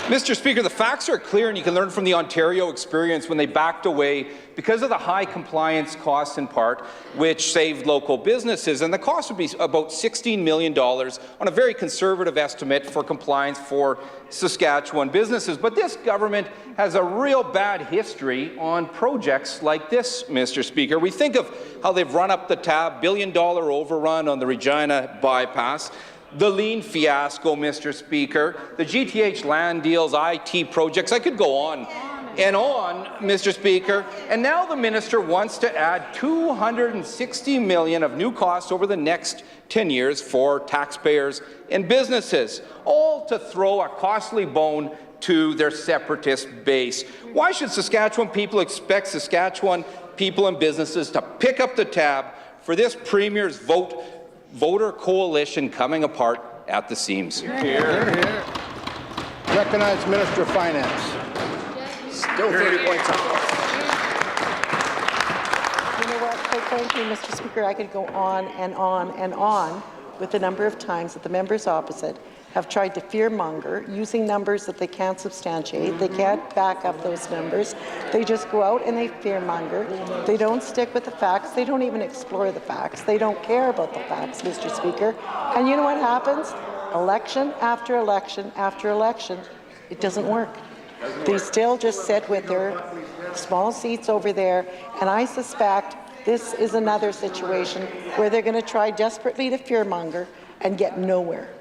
Mr. Speaker, the facts are clear, and you can learn from the Ontario experience when they backed away because of the high compliance costs in part, which saved local businesses. And the cost would be about $16 million on a very conservative estimate for compliance for Saskatchewan businesses. But this government has a real bad history on projects like this, Mr. Speaker. We think of how they've run up the tab, $1 billion overrun on the Regina bypass, the lean fiasco, Mr. Speaker, the GTH land deals, IT projects. I could go on and on, Mr. Speaker. And now the minister wants to add $260 million of new costs over the next 10 years for taxpayers and businesses, all to throw a costly bone to their separatist base. Why should Saskatchewan people expect Saskatchewan people and businesses to pick up the tab for this Premier's voter coalition coming apart at the seams? Hear, hear. Recognized Minister of Finance. Still 30 points up. You know what, quite frankly, Mr. Speaker, I could go on and on and on with the number of times that the members opposite have tried to fearmonger using numbers that they can't substantiate. They can't back up those numbers. They just go out and they fearmonger. They don't stick with the facts. They don't even explore the facts. They don't care about the facts, Mr. Speaker. And you know what happens? Election after election after election, it doesn't work. They still just sit with their small seats over there, and I suspect this is another situation where they're going to try desperately to fearmonger and get nowhere.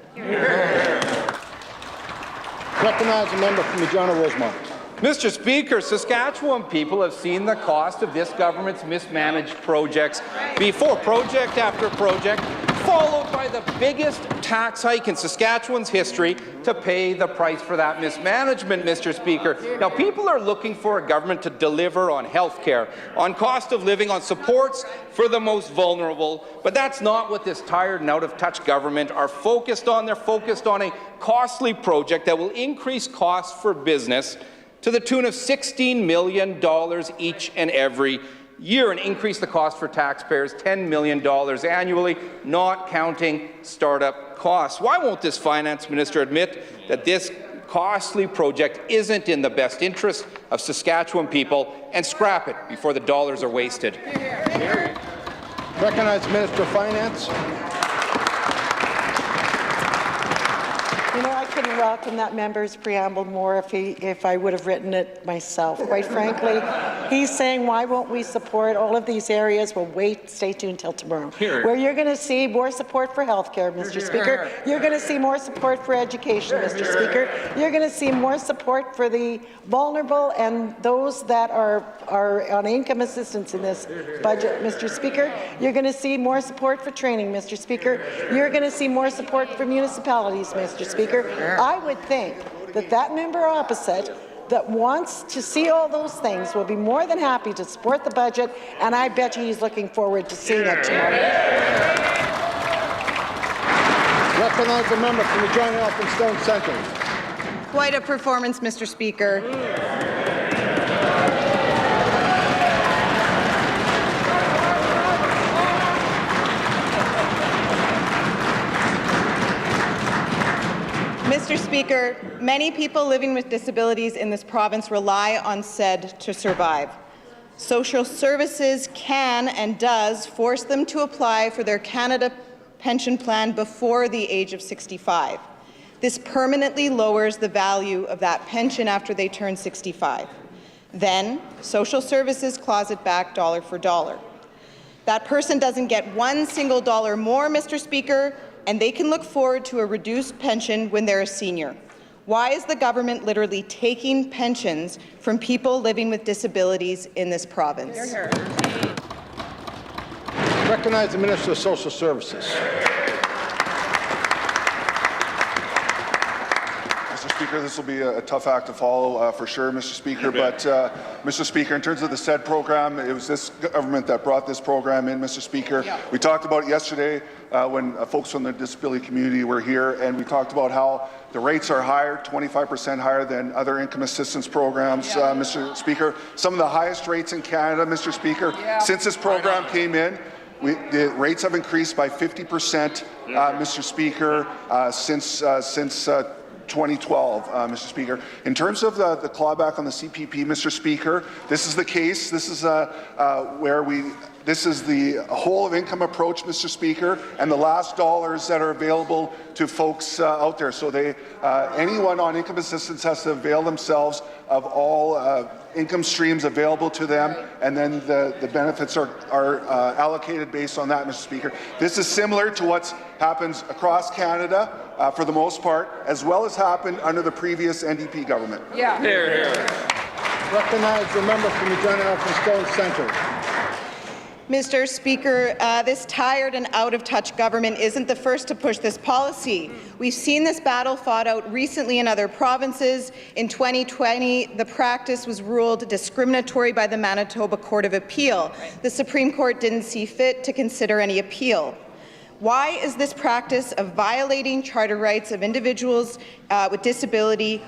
Recognize a member from Regina Rosemont. Mr. Speaker, Saskatchewan people have seen the cost of this government's mismanaged projects before, project after project, followed by the biggest tax hike in Saskatchewan's history to pay the price for that mismanagement, Mr. Speaker. Now, people are looking for a government to deliver on health care, on cost of living, on supports for the most vulnerable, but that's not what this tired and out-of-touch government are focused on. They're focused on a costly project that will increase costs for business to the tune of $16 million each and every year, and increase the cost for taxpayers $10 million annually, not counting startup costs. Why won't this finance minister admit that this costly project isn't in the best interest of Saskatchewan people and scrap it before the dollars are wasted? Recognize the Minister of Finance. You know, I couldn't welcome that member's preamble more if I would have written it myself. Quite frankly, he's saying, why won't we support all of these areas? Well, wait, stay tuned till tomorrow. Where you're going to see more support for health care, Mr. Speaker. You're going to see more support for education, Mr. Speaker. You're going to see more support for the vulnerable and those that are on income assistance in this budget, Mr. Speaker. You're going to see more support for training, Mr. Speaker. You're going to see more support for municipalities, Mr. Speaker. I would think that that member opposite that wants to see all those things will be more than happy to support the budget, and I bet you he's looking forward to seeing it tomorrow. Recognize the member from Regina Elphinstone Centre. Quite a performance, Mr. Speaker. Mr. Speaker, many people living with disabilities in this province rely on SED to survive. Social Services can and does force them to apply for their Canada pension plan before the age of 65. This permanently lowers the value of that pension after they turn 65. Then, Social Services claws it back dollar for dollar. That person doesn't get one single dollar more, Mr. Speaker, and they can look forward to a reduced pension when they're a senior. Why is the government literally taking pensions from people living with disabilities in this province? Recognize the Minister of Social Services. Mr. Speaker, Speaker. This will be a tough act to follow for sure, Mr. Speaker. But, Mr. Speaker, in terms of the SAID program, it was this government that brought this program in, Mr. Speaker. Yeah. We talked about it yesterday when folks from the disability community were here, and we talked about how the rates are higher, 25% higher than other income assistance programs, Mr. Speaker. Some of the highest rates in Canada, Mr. Speaker. Since this program came in, the rates have increased by 50%, Mr. Speaker, since 2012, Mr. Speaker. In terms of the clawback on the CPP, Mr. Speaker, this is the case. This is this is the whole of income approach, Mr. Speaker, and the last dollars that are available to folks out there. So anyone on income assistance has to avail themselves of all income streams available to them, and then the benefits are allocated based on that, Mr. Speaker. This is similar to what happens across Canada for the most part, as well as happened under the previous NDP government. Yeah. Here, here. Recognize the member from Regina from Stone Centre. Mr. Speaker, this tired and out-of-touch government isn't the first to push this policy. We've seen this battle fought out recently in other provinces. In 2020, the practice was ruled discriminatory by the Manitoba Court of Appeal. The Supreme Court didn't see fit to consider any appeal. Why is this practice of violating charter rights of individuals with disability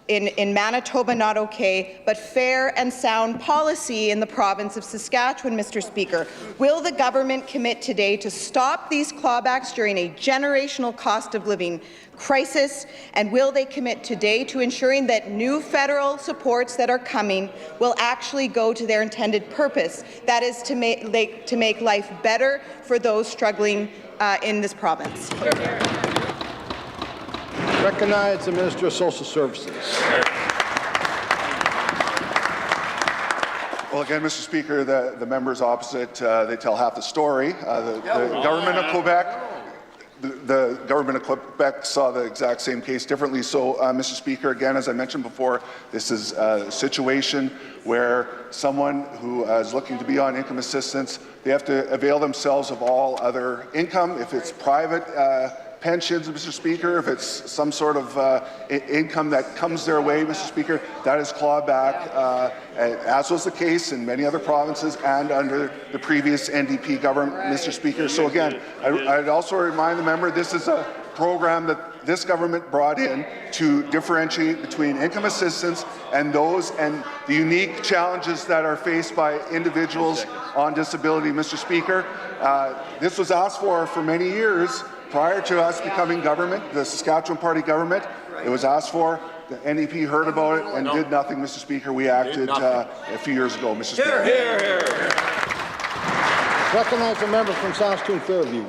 in Manitoba not okay, but fair and sound policy in the province of Saskatchewan, Mr. Speaker? Will the government commit today to stop these clawbacks during a generational cost of living crisis? And will they commit today to ensuring that new federal supports that are coming will actually go to their intended purpose, that is to make life better for those struggling in this province? Recognize the Minister of Social Services. Well, again, Mr. Speaker, the members opposite, they tell half the story. The government of Quebec, the government of Quebec saw the exact same case differently. So, Mr. Speaker, again, as I mentioned before, this is a situation where someone who is looking to be on income assistance, they have to avail themselves of all other income. If it's private pensions, Mr. Speaker, if it's some sort of income that comes their way, Mr. Speaker, that is clawed back, as was the case in many other provinces and under the previous NDP government, Mr. Speaker. So again, I'd also remind the member, this is a program that this government brought in to differentiate between income assistance and the unique challenges that are faced by individuals on disability, Mr. Speaker. This was asked for many years. Prior to us becoming government, the Saskatchewan Party government, it was asked for. The NDP heard about it and did nothing, Mr. Speaker. We acted a few years ago, Mr. Speaker. Here, here, here. Recognize the member from Saskatoon Fairview.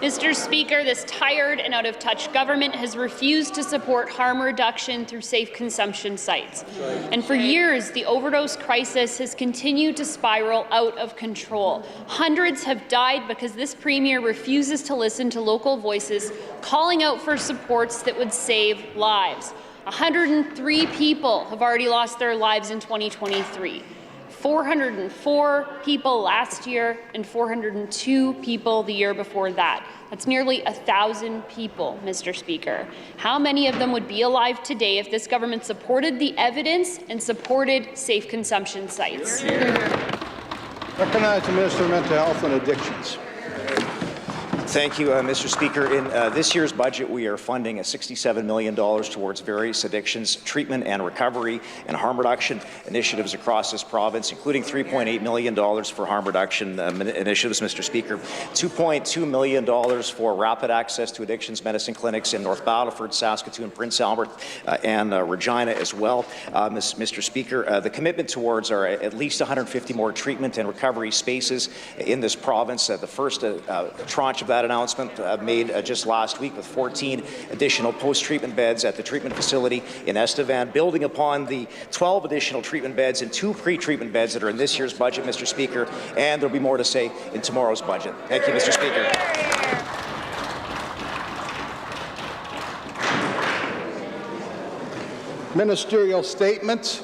Mr. Speaker, this tired and out-of-touch government has refused to support harm reduction through safe consumption sites. And for years, the overdose crisis has continued to spiral out of control. Hundreds have died because this Premier refuses to listen to local voices calling out for supports that would save lives. 103 people have already lost their lives in 2023. 404 people last year and 402 people the year before that. That's nearly 1,000 people, Mr. Speaker. How many of them would be alive today if this government supported the evidence and supported safe consumption sites? Recognize the Minister of Mental Health and Addictions. Thank you, Mr. Speaker. In this year's budget, we are funding $67 million towards various addictions treatment and recovery and harm reduction initiatives across this province, including $3.8 million for harm reduction initiatives, Mr. Speaker, $2.2 million for rapid access to addictions medicine clinics in North Battleford, Saskatoon, Prince Albert, and Regina as well. Mr. Speaker, the commitment towards are at least 150 more treatment and recovery spaces in this province. The first tranche of that announcement made just last week with 14 additional post-treatment beds at the treatment facility in Estevan, building upon the 12 additional treatment beds and 2 pre-treatment beds that are in this year's budget, Mr. Speaker, and there'll be more to say in tomorrow's budget. Thank you, Mr. Speaker. Ministerial statements,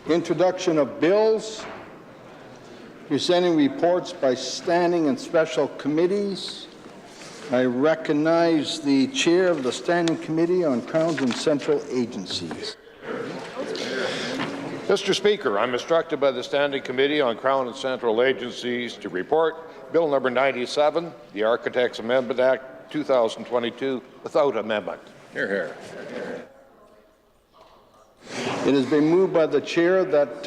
introduction of bills, presenting reports by standing and special committees, I recognize the Chair of the Standing Committee on Crowns and Central Agencies. Mr. Speaker, I'm instructed by the Standing Committee on Crown and Central Agencies to report Bill number 97, the Architects Amendment Act 2022, without amendment. Hear, hear. It has been moved by the Chair that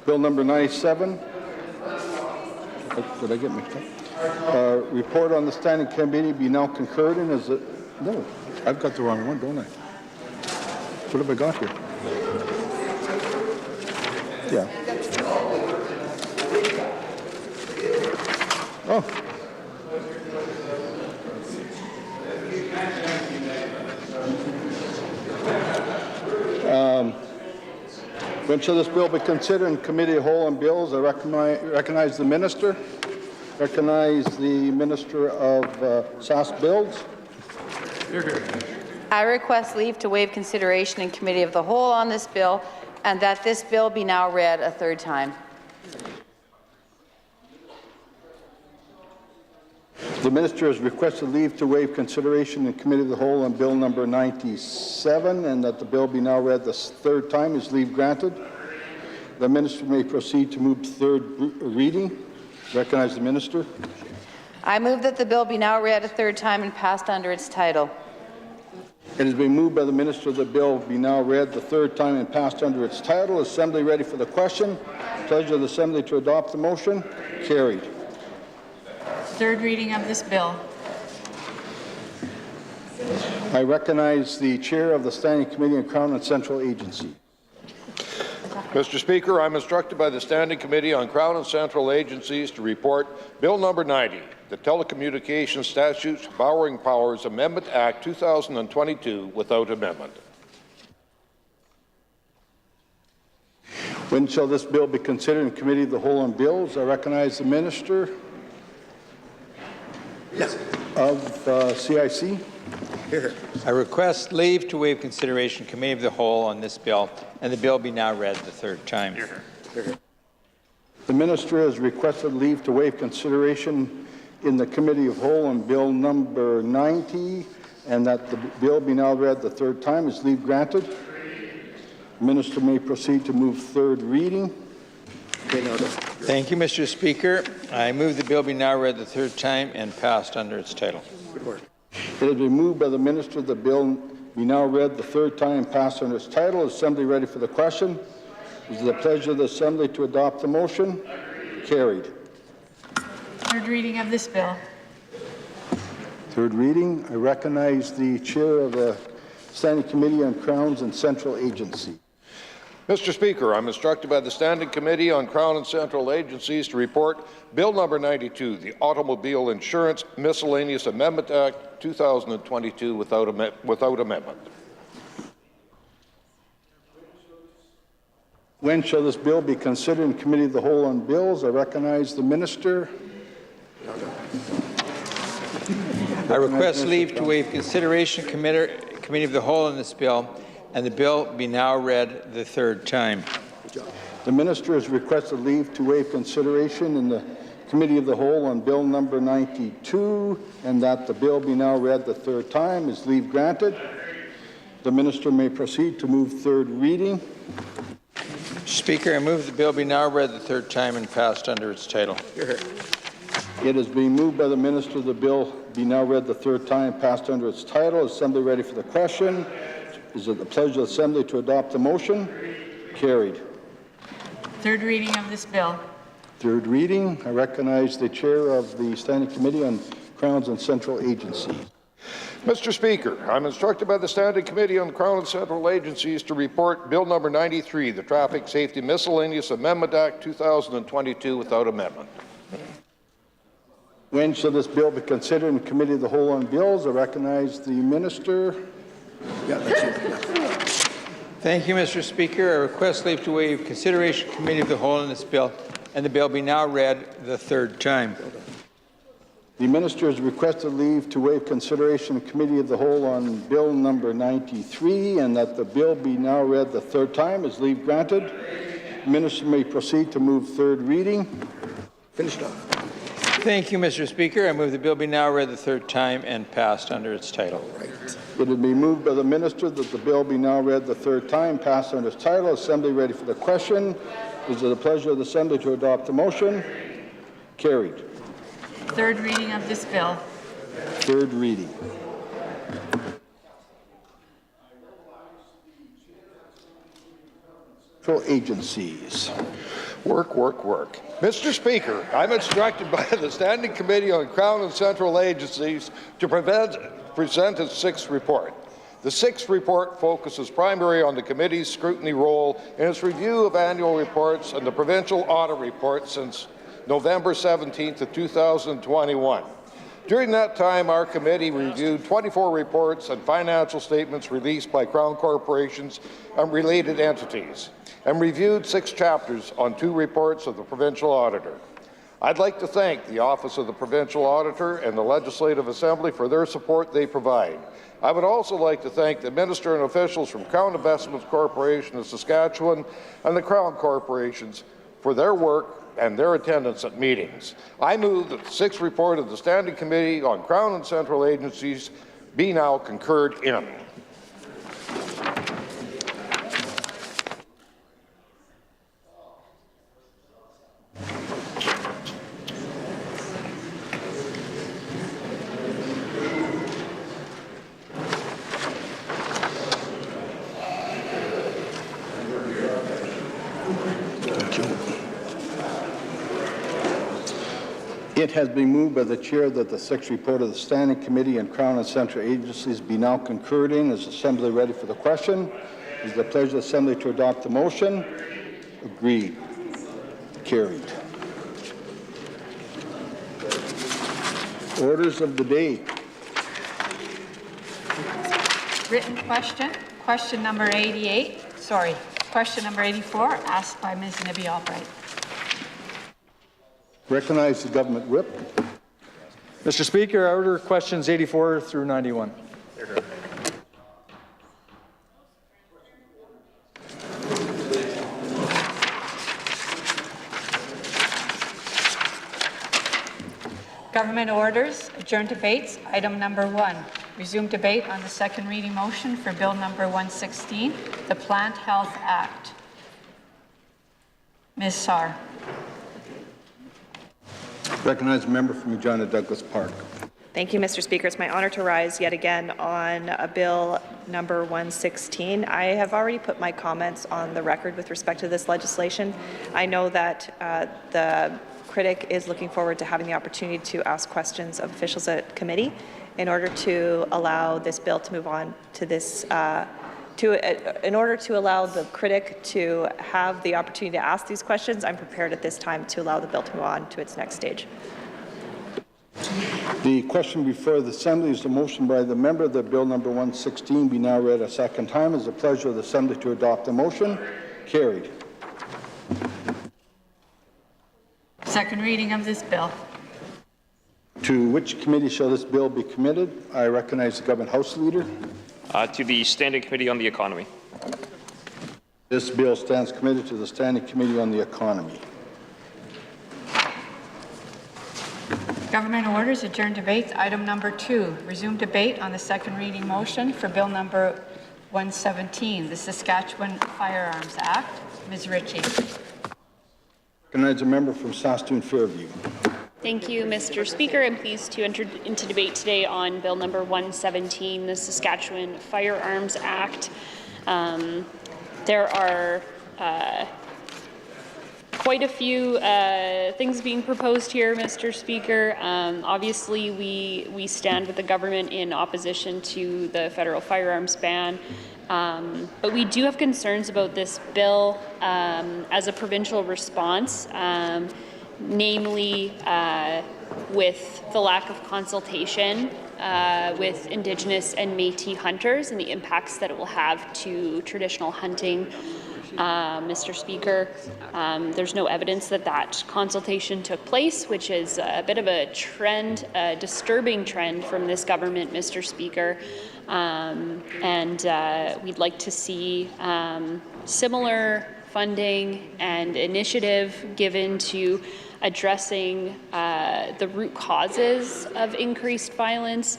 Bill number 97, did I get mixed up? Report on the Standing Committee be now concurred in as no, I've got the wrong one, don't I? What have I got here? Yeah. Oh. When shall this bill be considered in committee of whole and bills? I recognize the minister. Recognize the Minister of SAS Bills. I request leave to waive consideration in committee of the whole on this bill and that this bill be now read a third time. The minister has requested leave to waive consideration in committee of the whole on bill number 97 and that the bill be now read the third time. Is leave granted? The minister may proceed to move to third reading. Recognize the minister. I move that the bill be now read a third time and passed under its title. It has been moved by the minister that the bill be now read the third time and passed under its title. Assembly ready for the question. Pleasure of the Assembly to adopt the motion. Carried. Third reading of this bill. I recognize the Chair of the Standing Committee on Crown and Central Agency. Mr. Speaker, I'm instructed by the Standing Committee on Crown and Central Agencies to report Bill number 90, the Telecommunications Statutes Borrowing Powers Amendment Act 2022, without amendment. When shall this bill be considered in committee of the whole on bills? I recognize the Minister of CIC. Here. I request leave to waive consideration in committee of the whole on this bill, and the bill be now read the third time. Here. The Minister has requested leave to waive consideration in the committee of whole on bill number 90, and that the bill be now read the third time. Is leave granted? The Minister may proceed to move third reading. Thank you, Mr. Speaker. I move the bill be now read the third time and passed under its title. Good work. It has been moved by the minister that the bill be now read the third time and passed under its title. Assembly ready for the question. Is it the pleasure of the Assembly to adopt the motion? Carried. Third reading of this bill. Third reading. I recognize the Chair of the Standing Committee on Crowns and Central Agency. Mr. Speaker, I'm instructed by the Standing Committee on Crown and Central Agencies to report Bill number 92, the Automobile Insurance Miscellaneous Amendment Act 2022, without amendment. When shall this bill be considered in committee of the whole on bills? I recognize the minister. I request leave to waive consideration in committee of the whole on this bill, and the bill be now read the third time. The minister has requested leave to waive consideration in the committee of the whole on bill number 92, and that the bill be now read the third time. Is leave granted? The minister may proceed to move third reading. Speaker, I move the bill be now read the third time and passed under its title. It has been moved by the minister the bill be now read the third time and passed under its title. Assembly ready for the question. Is it the pleasure of the Assembly to adopt the motion? Carried. Third reading of this bill. Third reading. I recognize the Chair of the Standing Committee on Crowns and Central Agencies. Mr. Speaker, I'm instructed by the Standing Committee on Crown and Central Agencies to report Bill number 93, the Traffic Safety Miscellaneous Amendment Act 2022, without amendment. When shall this bill be considered in committee of the whole on bills? I recognize the minister. Yeah, that's it. Thank you, Mr. Speaker. I request leave to waive consideration committee of the whole on this bill, and the bill be now read the third time. The minister has requested leave to waive consideration in committee of the whole on bill number 93, and that the bill be now read the third time. Is leave granted? The minister may proceed to move third reading. Finished off. Thank you, Mr. Speaker. I move the bill be now read the third time and passed under its title. It will be moved by the minister that the bill be now read the third time, passed under its title. Assembly ready for the question. Is it the pleasure of the Assembly to adopt the motion? Carried. Third reading of this bill. Third reading. Agencies. Work, work, work. Mr. Speaker, I'm instructed by the Standing Committee on Crown and Central Agencies to present its sixth report. The sixth report focuses primarily on the committee's scrutiny role in its review of annual reports and the provincial audit report since November 17th of 2021. During that time, our committee reviewed 24 reports and financial statements released by Crown corporations and related entities, and reviewed 6 chapters on 2 reports of the provincial auditor. I'd like to thank the Office of the Provincial Auditor and the Legislative Assembly for their support they provide. I would also like to thank the Minister and officials from Crown Investments Corporation of Saskatchewan and the Crown Corporations for their work and their attendance at meetings. I move that the 6th report of the Standing Committee on Crown and Central Agencies be now concurred in. It has been moved by the chair that the 6th report of the Standing Committee on Crown and Central Agencies be now concurred in. Is the Assembly ready for the question? Is the pleasure of the Assembly to adopt the motion? Agreed. Carried. Orders of the day. Written question, question number 84, asked by Ms. Nibby Albright. Recognize the government whip. Mr. Speaker, I order questions 84 through 91. Government orders, adjourn debates, item number 1. Resume debate on the second reading motion for Bill number 116, the Plant Health Act. Ms. Sarr. Recognize a member from Regina Douglas Park. Thank you, Mr. Speaker. It's my honor to rise yet again on Bill number 116. I have already put my comments on the record with respect to this legislation. I know that the critic is looking forward to having the opportunity to ask questions of officials at committee in order to allow this bill to move on to this in order to allow the critic to have the opportunity to ask these questions. I'm prepared at this time to allow the bill to move on to its next stage. The question before the Assembly is the motion by the member that Bill number 116 be now read a second time. It is the pleasure of the Assembly to adopt the motion. Carried. Second reading of this bill. To which committee shall this bill be committed? I recognize the Government House Leader. To the Standing Committee on the Economy. This bill stands committed to the Standing Committee on the Economy. Government orders, adjourn debates, item number 2. Resume debate on the second reading motion for Bill number 117, the Saskatchewan Firearms Act. Ms. Ritchie. Recognize a member from Saskatoon Fairview. Thank you, Mr. Speaker. I'm pleased to enter into debate today on Bill number 117, the Saskatchewan Firearms Act. There are quite a few things being proposed here, Mr. Speaker. Obviously, we stand with the government in opposition to the federal firearms ban. But we do have concerns about this bill as a provincial response, namely with the lack of consultation with Indigenous and Métis hunters and the impacts that it will have to traditional hunting. Mr. Speaker, there's no evidence that that consultation took place, which is a bit of a trend, a disturbing trend from this government, Mr. Speaker. And we'd like to see similar funding and initiative given to addressing the root causes of increased violence,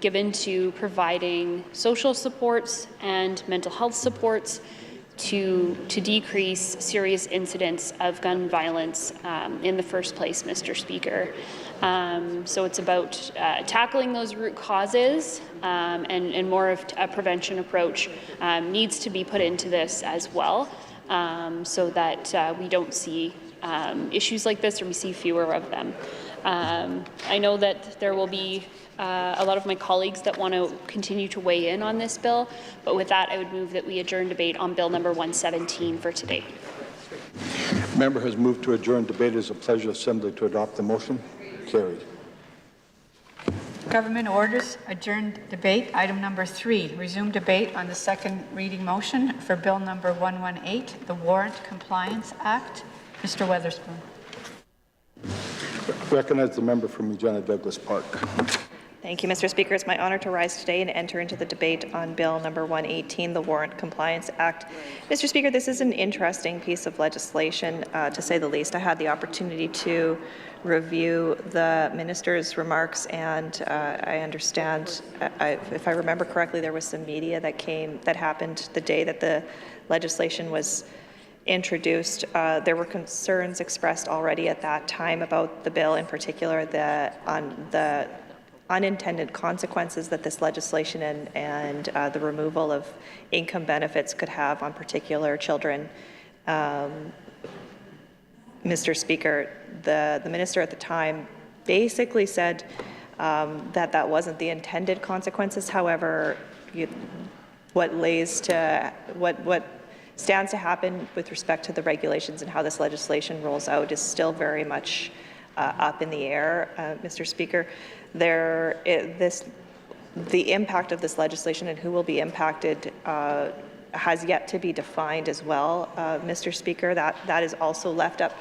given to providing social supports and mental health supports to decrease serious incidents of gun violence in the first place, Mr. Speaker. So it's about tackling those root causes, and more of a prevention approach needs to be put into this as well, so that we don't see issues like this, or we see fewer of them. I know that there will be a lot of my colleagues that want to continue to weigh in on this bill, but with that, I would move that we adjourn debate on Bill number 117 for today. Member has moved to adjourn debate. It is a pleasure Assembly to adopt the motion. Carried. Government orders adjourned debate. Item number 3, resume debate on the second reading motion for Bill number 118, the Warrant Compliance Act. Mr. Weatherspoon. Recognize the member from Regina Douglas Park. Thank you, Mr. Speaker. It's my honor to rise today and enter into the debate on Bill number 118, the Warrant Compliance Act. Mr. Speaker, this is an interesting piece of legislation, to say the least. I had the opportunity to review the minister's remarks, and I understand, if I remember correctly, there was some media that happened the day that the legislation was introduced. There were concerns expressed already at that time about the bill, in particular on the unintended consequences that this legislation and the removal of income benefits could have on particular children. Mr. Speaker, the minister at the time basically said that wasn't the intended consequences. However, what stands to happen with respect to the regulations and how this legislation rolls out is still very much up in the air, Mr. Speaker. The impact of this legislation and who will be impacted has yet to be defined as well, Mr. Speaker. That is also left up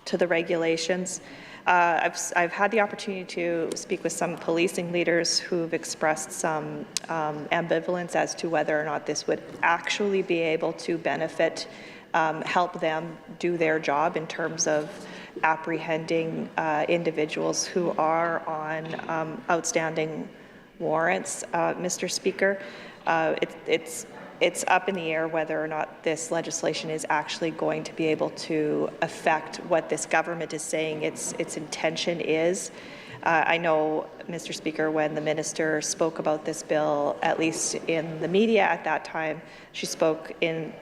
to the regulations. I've had the opportunity to speak with some policing leaders who've expressed some ambivalence as to whether or not this would actually be able to benefit, help them do their job in terms of apprehending individuals who are on outstanding warrants, Mr. Speaker. It's up in the air whether or not this legislation is actually going to be able to affect what this government is saying its intention is. I know, Mr. Speaker, when the minister spoke about this bill, at least in the media at that time, she spoke in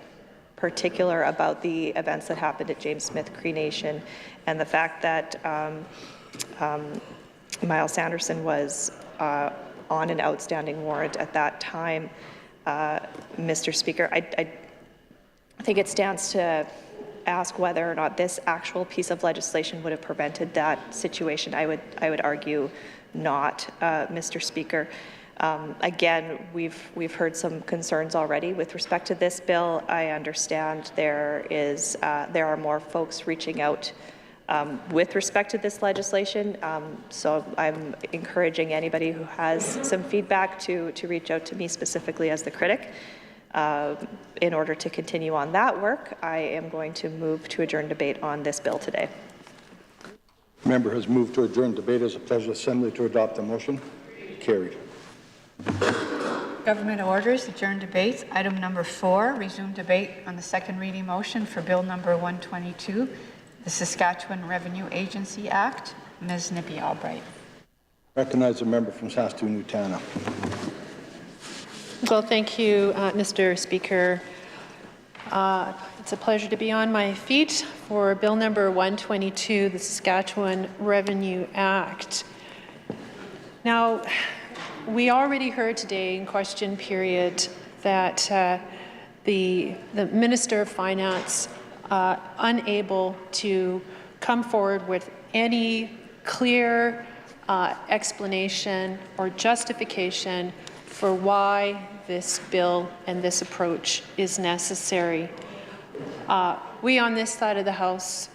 particular about the events that happened at James Smith Cree Nation and the fact that Miles Sanderson was on an outstanding warrant at that time. Mr. Speaker, I think it stands to ask whether or not this actual piece of legislation would have prevented that situation. I would argue not, Mr. Speaker. Again, we've heard some concerns already with respect to this bill. I understand there are more folks reaching out with respect to this legislation, so I'm encouraging anybody who has some feedback to reach out to me specifically as the critic. In order to continue on that work, I am going to move to adjourn debate on this bill today. Member has moved to adjourn debate. It is a pleasure Assembly to adopt the motion. Carried. Government orders adjourn debates. Item number 4, resume debate on the second reading motion for Bill number 122, the Saskatchewan Revenue Agency Act. Ms. Nippy Albright. Recognize the member from Saskatoon-Utana. Well, thank you, Mr. Speaker. It's a pleasure to be on my feet for Bill number 122, the Saskatchewan Revenue Act. Now, we already heard today in question period that the Minister of Finance unable to come forward with any clear explanation or justification for why this bill and this approach is necessary. We on this side of the House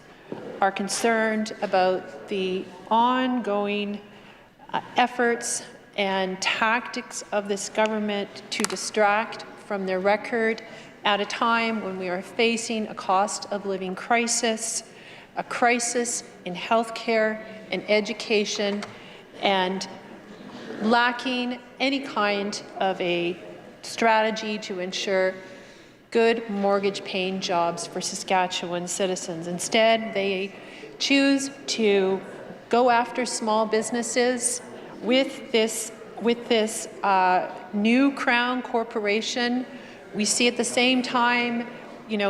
are concerned about the ongoing efforts and tactics of this government to distract from their record at a time when we are facing a cost of living crisis, a crisis in healthcare and education and lacking any kind of a strategy to ensure good mortgage-paying jobs for Saskatchewan citizens. Instead, they choose to go after small businesses with this new Crown Corporation. We see at the same time,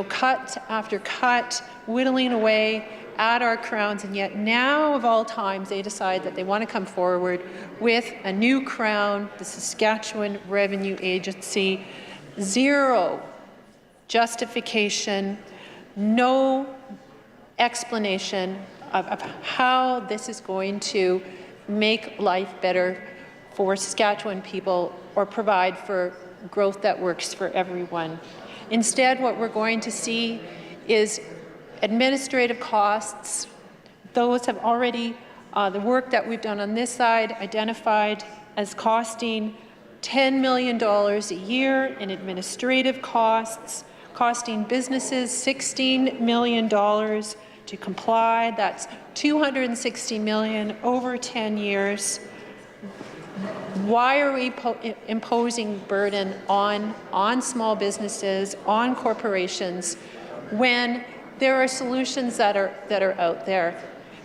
cut after cut, whittling away at our crowns, and yet now of all times they decide that they want to come forward with a new crown, the Saskatchewan Revenue Agency. Zero justification, no explanation of how this is going to make life better for Saskatchewan people or provide for growth that works for everyone. Instead, what we're going to see is administrative costs. Those have already, the work that we've done on this side, identified as costing $10 million a year in administrative costs, costing businesses $16 million to comply. That's $260 million over 10 years. Why are we imposing burden on small businesses, on corporations, when there are solutions that are out there?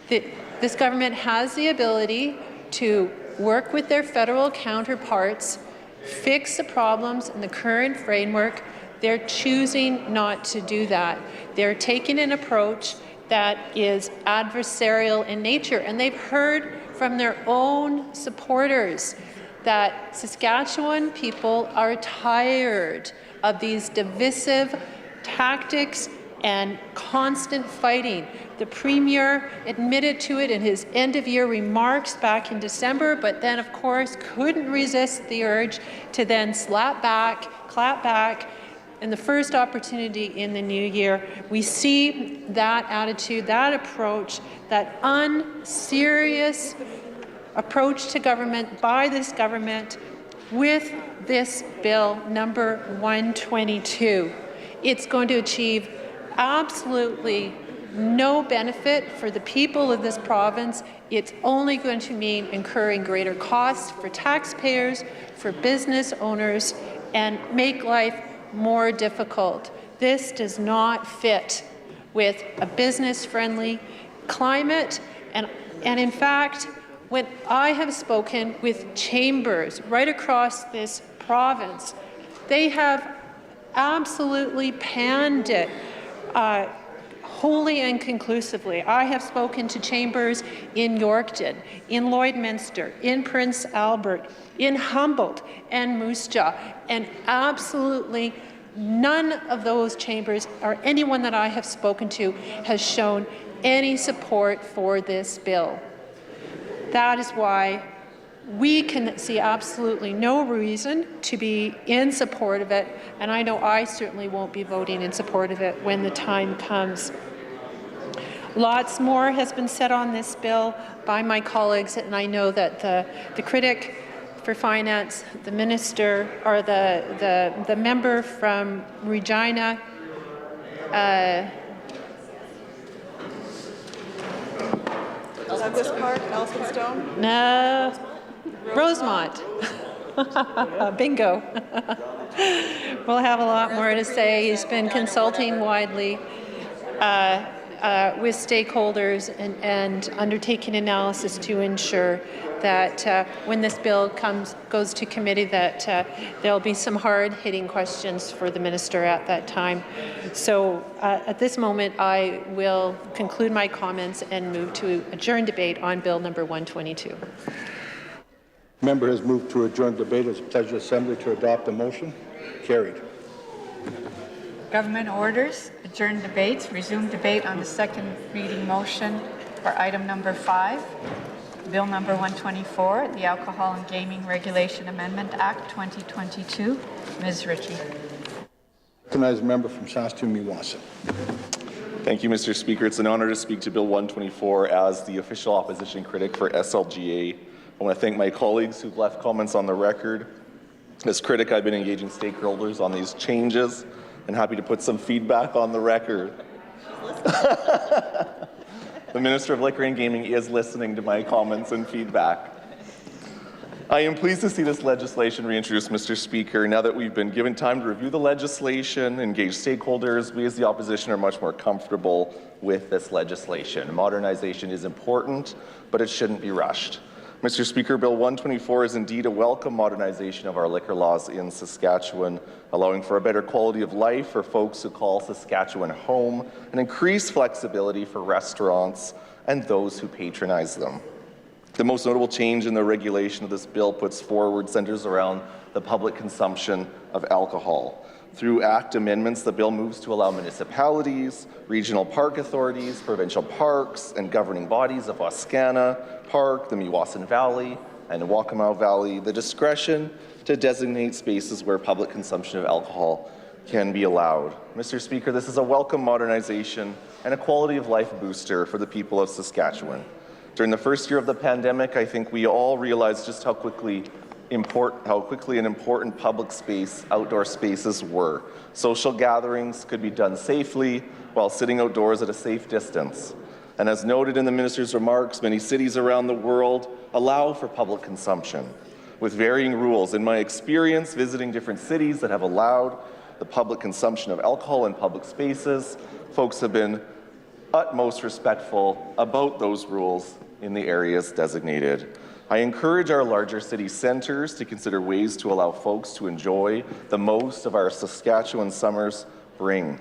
This government has the ability to work with their federal counterparts, fix the problems in the current framework. They're choosing not to do that. They're taking an approach that is adversarial in nature, and they've heard from their own supporters that Saskatchewan people are tired of these divisive tactics and constant fighting. The Premier admitted to it in his end-of-year remarks back in December, but then, of course, couldn't resist the urge to then clap back in the first opportunity in the new year. We see that attitude, that approach, that unserious approach to government by this government with this bill number 122. It's going to achieve absolutely no benefit for the people of this province. It's only going to mean incurring greater costs for taxpayers, for business owners, and make life more difficult. This does not fit with a business-friendly climate, and in fact, when I have spoken with chambers right across this province, they have absolutely panned it wholly and conclusively. I have spoken to chambers in Yorkton, in Lloydminster, in Prince Albert, in Humboldt and Moose Jaw, and absolutely none of those chambers or anyone that I have spoken to has shown any support for this bill. That is why we can see absolutely no reason to be in support of it, and I know I certainly won't be voting in support of it when the time comes. Lots more has been said on this bill by my colleagues, and I know that the critic for finance, the minister, or the member from Regina, Douglas Park, Elphinstone? No, Rosemont. Bingo. We'll have a lot more to say. He's been consulting widely with stakeholders and undertaking analysis to ensure that when this bill goes to committee, that there'll be some hard-hitting questions for the minister at that time. So at this moment, I will conclude my comments and move to adjourn debate on Bill number 122. Member has moved to adjourn debate. It's a pleasure Assembly to adopt the motion. Carried. Government orders, adjourn debates, resume debate on the second reading motion for item number 5, Bill number 124, the Alcohol and Gaming Regulation Amendment Act 2022. Ms. Ritchie. Recognize a member from Saskatoon-Meewasin. Thank you, Mr. Speaker. It's an honor to speak to Bill 124 as the official opposition critic for SLGA. I want to thank my colleagues who've left comments on the record. As critic, I've been engaging stakeholders on these changes and happy to put some feedback on the record. The Minister of Liquor and Gaming is listening to my comments and feedback. I am pleased to see this legislation reintroduced, Mr. Speaker. Now that we've been given time to review the legislation, engage stakeholders, we as the opposition are much more comfortable with this legislation. Modernization is important, but it shouldn't be rushed. Mr. Speaker, Bill 124 is indeed a welcome modernization of our liquor laws in Saskatchewan, allowing for a better quality of life for folks who call Saskatchewan home and increased flexibility for restaurants and those who patronize them. The most notable change in the regulation of this bill puts forward centers around the public consumption of alcohol. Through Act amendments, the bill moves to allow municipalities, regional park authorities, provincial parks, and governing bodies of Wascana Park, the Meewasin Valley, and Waccamaw Valley the discretion to designate spaces where public consumption of alcohol can be allowed. Mr. Speaker, this is a welcome modernization and a quality of life booster for the people of Saskatchewan. During the first year of the pandemic, I think we all realized just how quickly and important public space, outdoor spaces were. Social gatherings could be done safely while sitting outdoors at a safe distance. And as noted in the minister's remarks, many cities around the world allow for public consumption with varying rules. In my experience visiting different cities that have allowed the public consumption of alcohol in public spaces, folks have been utmost respectful about those rules in the areas designated. I encourage our larger city centres to consider ways to allow folks to enjoy the most of our Saskatchewan summers bring.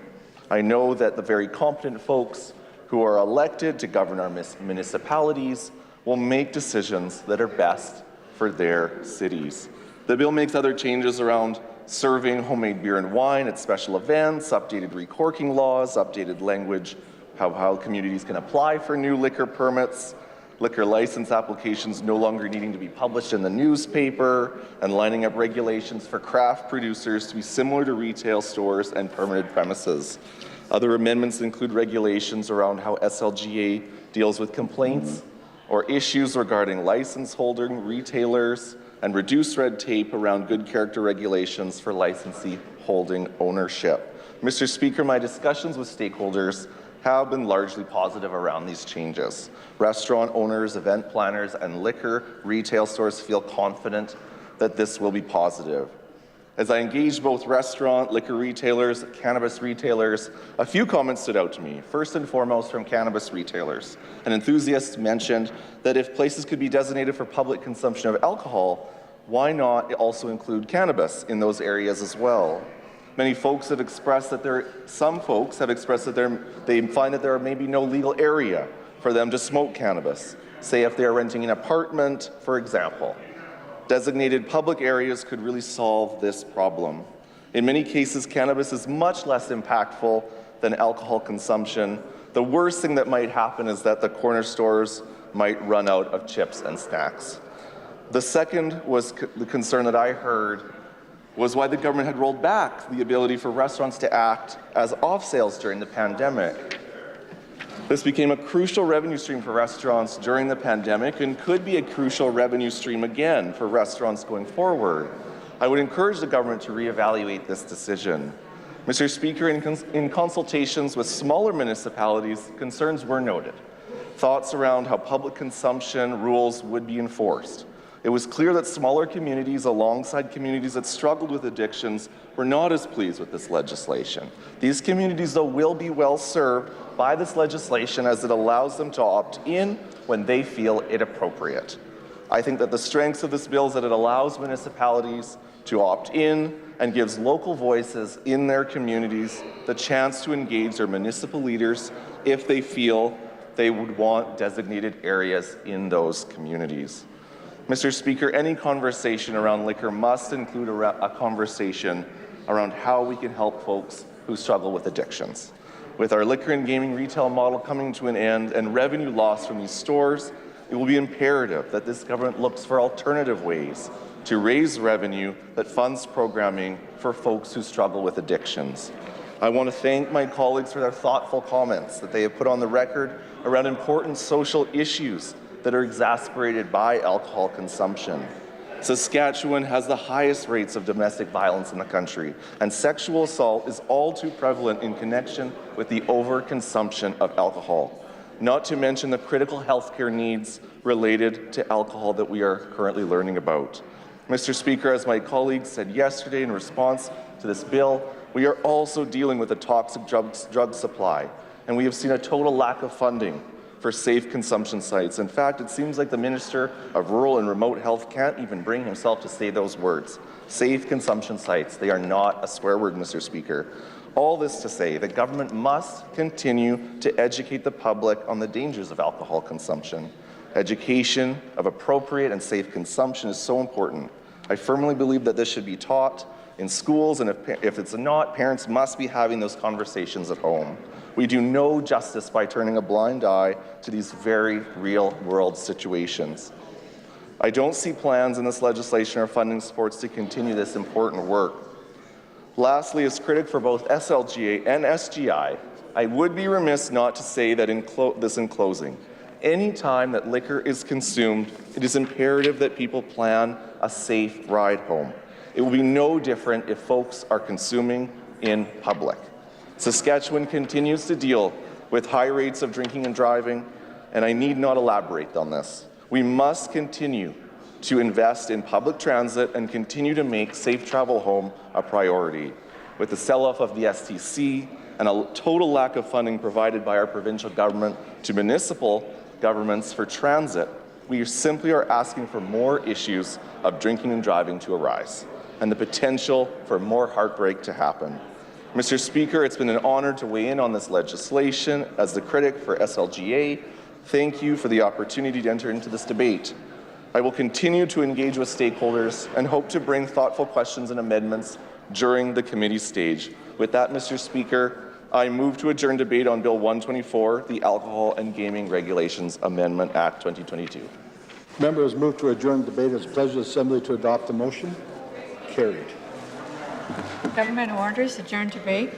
I know that the very competent folks who are elected to govern our municipalities will make decisions that are best for their cities. The bill makes other changes around serving homemade beer and wine at special events, updated recorking laws, updated language, how communities can apply for new liquor permits, liquor license applications no longer needing to be published in the newspaper, and lining up regulations for craft producers to be similar to retail stores and permitted premises. Other amendments include regulations around how SLGA deals with complaints or issues regarding license holding retailers, and reduce red tape around good character regulations for licensee holding ownership. Mr. Speaker, my discussions with stakeholders have been largely positive around these changes. Restaurant owners, event planners, and liquor retail stores feel confident that this will be positive. As I engaged both restaurant, liquor retailers, cannabis retailers, a few comments stood out to me. First and foremost from cannabis retailers. An enthusiast mentioned that if places could be designated for public consumption of alcohol, why not also include cannabis in those areas as well? Many folks have expressed that some folks have expressed that they find that there may be no legal area for them to smoke cannabis. Say if they are renting an apartment, for example. Designated public areas could really solve this problem. In many cases, cannabis is much less impactful than alcohol consumption. The worst thing that might happen is that the corner stores might run out of chips and snacks. The second was the concern that I heard was why the government had rolled back the ability for restaurants to act as off-sales during the pandemic. This became a crucial revenue stream for restaurants during the pandemic and could be a crucial revenue stream again for restaurants going forward. I would encourage the government to reevaluate this decision. Mr. Speaker, in consultations with smaller municipalities, concerns were noted. Thoughts around how public consumption rules would be enforced. It was clear that smaller communities alongside communities that struggled with addictions were not as pleased with this legislation. These communities, though, will be well served by this legislation as it allows them to opt in when they feel it appropriate. I think that the strengths of this bill is that it allows municipalities to opt in and gives local voices in their communities the chance to engage their municipal leaders if they feel they would want designated areas in those communities. Mr. Speaker, any conversation around liquor must include a conversation around how we can help folks who struggle with addictions. With our liquor and gaming retail model coming to an end and revenue loss from these stores, it will be imperative that this government looks for alternative ways to raise revenue that funds programming for folks who struggle with addictions. I want to thank my colleagues for their thoughtful comments that they have put on the record around important social issues that are exacerbated by alcohol consumption. Saskatchewan has the highest rates of domestic violence in the country, and sexual assault is all too prevalent in connection with the overconsumption of alcohol. not to mention the critical healthcare needs related to alcohol that we are currently learning about. Mr. Speaker, as my colleagues said yesterday in response to this bill, we are also dealing with a toxic drug supply, and we have seen a total lack of funding for safe consumption sites. In fact, it seems like the Minister of Rural and Remote Health can't even bring himself to say those words. Safe consumption sites. They are not a swear word, Mr. Speaker. All this to say that government must continue to educate the public on the dangers of alcohol consumption. Education of appropriate and safe consumption is so important. I firmly believe that this should be taught in schools, and if it's not, parents must be having those conversations at home. We do no justice by turning a blind eye to these very real-world situations. I don't see plans in this legislation or funding supports to continue this important work. Lastly, as critic for both SLGA and SGI, I would be remiss not to say that in closing. Any time that liquor is consumed, it is imperative that people plan a safe ride home. It will be no different if folks are consuming in public. Saskatchewan continues to deal with high rates of drinking and driving, and I need not elaborate on this. We must continue to invest in public transit and continue to make safe travel home a priority. With the sell-off of the STC and a total lack of funding provided by our provincial government to municipal governments for transit, we simply are asking for more issues of drinking and driving to arise and the potential for more heartbreak to happen. Mr. Speaker, it's been an honor to weigh in on this legislation as the critic for SLGA. Thank you for the opportunity to enter into this debate. I will continue to engage with stakeholders and hope to bring thoughtful questions and amendments during the committee stage. With that, Mr. Speaker, I move to adjourn debate on Bill 124, the Alcohol and Gaming Regulations Amendment Act 2022. Members move to adjourn debate. It's a pleasure of the Assembly to adopt the motion. Carried. Government orders adjourn debate.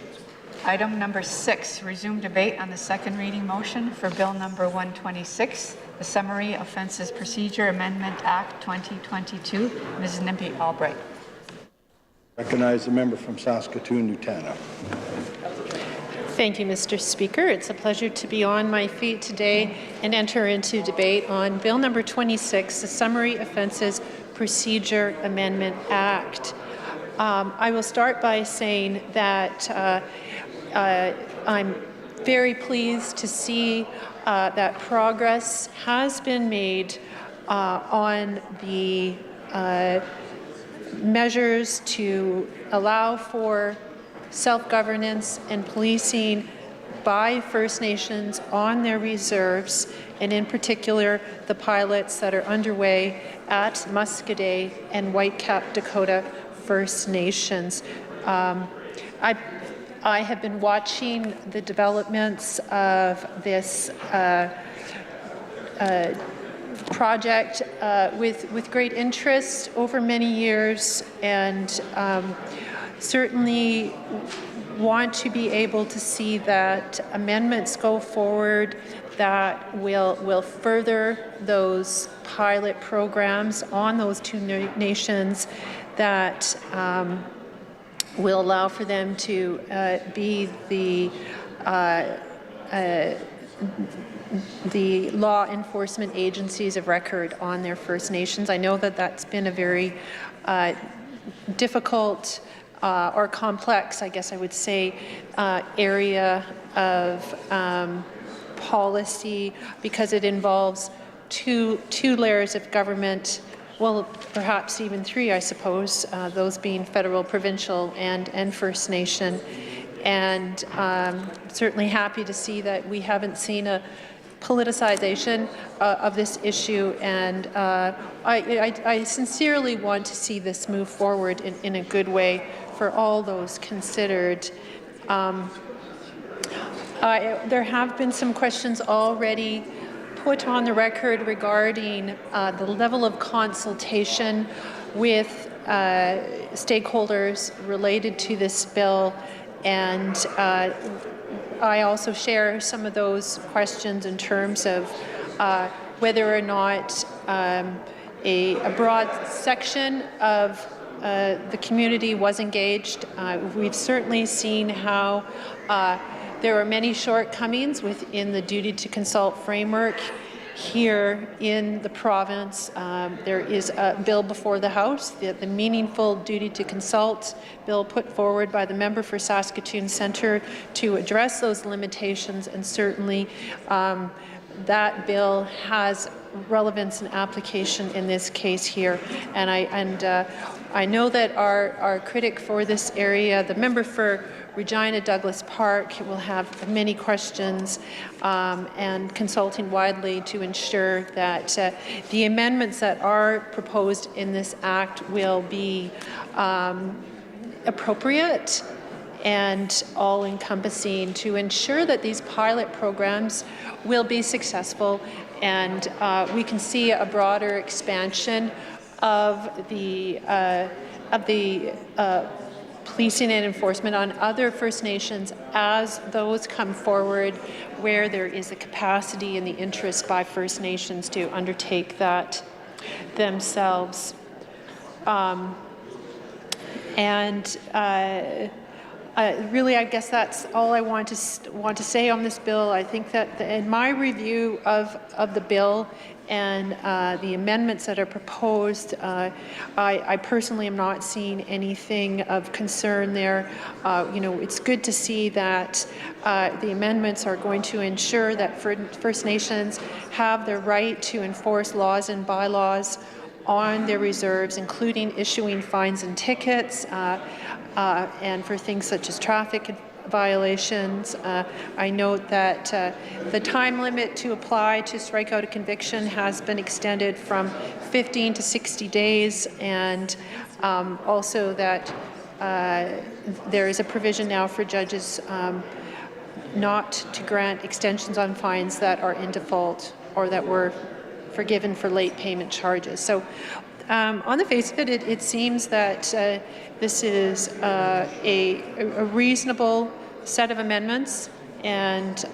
Item number 6, resume debate on the second reading motion for Bill number 126, the Summary Offences Procedure Amendment Act 2022. Ms. Nimby Albright. Recognize the member from Saskatoon, Nutana. Thank you, Mr. Speaker. It's a pleasure to be on my feet today and enter into debate on Bill number 26, the Summary Offences Procedure Amendment Act. I will start by saying that I'm very pleased to see that progress has been made on the measures to allow for self-governance and policing by First Nations on their reserves, and in particular the pilots that are underway at Muscadet and Whitecap Dakota First Nations. I have been watching the developments of this project with great interest over many years, and certainly want to be able to see that amendments go forward that will further those pilot programs on those two nations, that will allow for them to be the law enforcement agencies of record on their First Nations. I know that that's been a very difficult or complex, I guess I would say, area of policy, because it involves two layers of government, well, perhaps even three, I suppose, those being federal, provincial, and First Nation. And certainly happy to see that we haven't seen a politicization of this issue, and I sincerely want to see this move forward in a good way for all those considered. There have been some questions already put on the record regarding the level of consultation with stakeholders related to this bill, and I also share some of those questions in terms of whether or not a broad section of the community was engaged. We've certainly seen how There are many shortcomings within the duty to consult framework here in the province. There is a bill before the House, the meaningful duty to consult bill put forward by the member for Saskatoon Centre to address those limitations, and certainly that bill has relevance and application in this case here. And I know that our critic for this area, the member for Regina Douglas Park, will have many questions and consulting widely to ensure that the amendments that are proposed in this act will be appropriate and all-encompassing to ensure that these pilot programs will be successful, and we can see a broader expansion of the policing and enforcement on other First Nations as those come forward where there is a capacity and the interest by First Nations to undertake that themselves. Really, I guess that's all I want to say on this bill. I think that in my review of the bill and the amendments that are proposed, I personally am not seeing anything of concern there. It's good to see that the amendments are going to ensure that First Nations have the right to enforce laws and bylaws on their reserves, including issuing fines and tickets, and for things such as traffic violations. I note that the time limit to apply to strike out a conviction has been extended from 15 to 60 days, and also that there is a provision now for judges not to grant extensions on fines that are in default or that were forgiven for late payment charges. So on the face of it, it seems that this is a reasonable set of amendments, and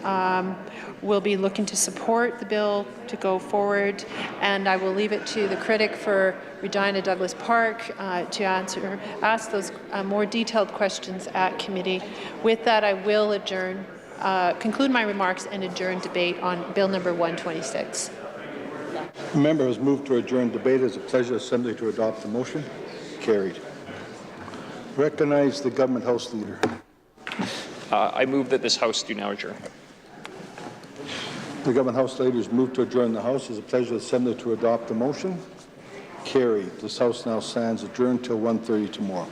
we'll be looking to support the bill to go forward. And I will leave it to the critic for Regina Douglas Park to ask those more detailed questions at committee. With that, I will conclude my remarks and adjourn debate on Bill number 126. The member has moved to adjourn debate. It is a pleasure of Assembly to adopt the motion. Carried. Recognize the Government House Leader. I move that this House do now adjourn. The Government House Leader has moved to adjourn the House. It is a pleasure of Assembly to adopt the motion. Carried. This House now stands adjourned till 1:30 tomorrow.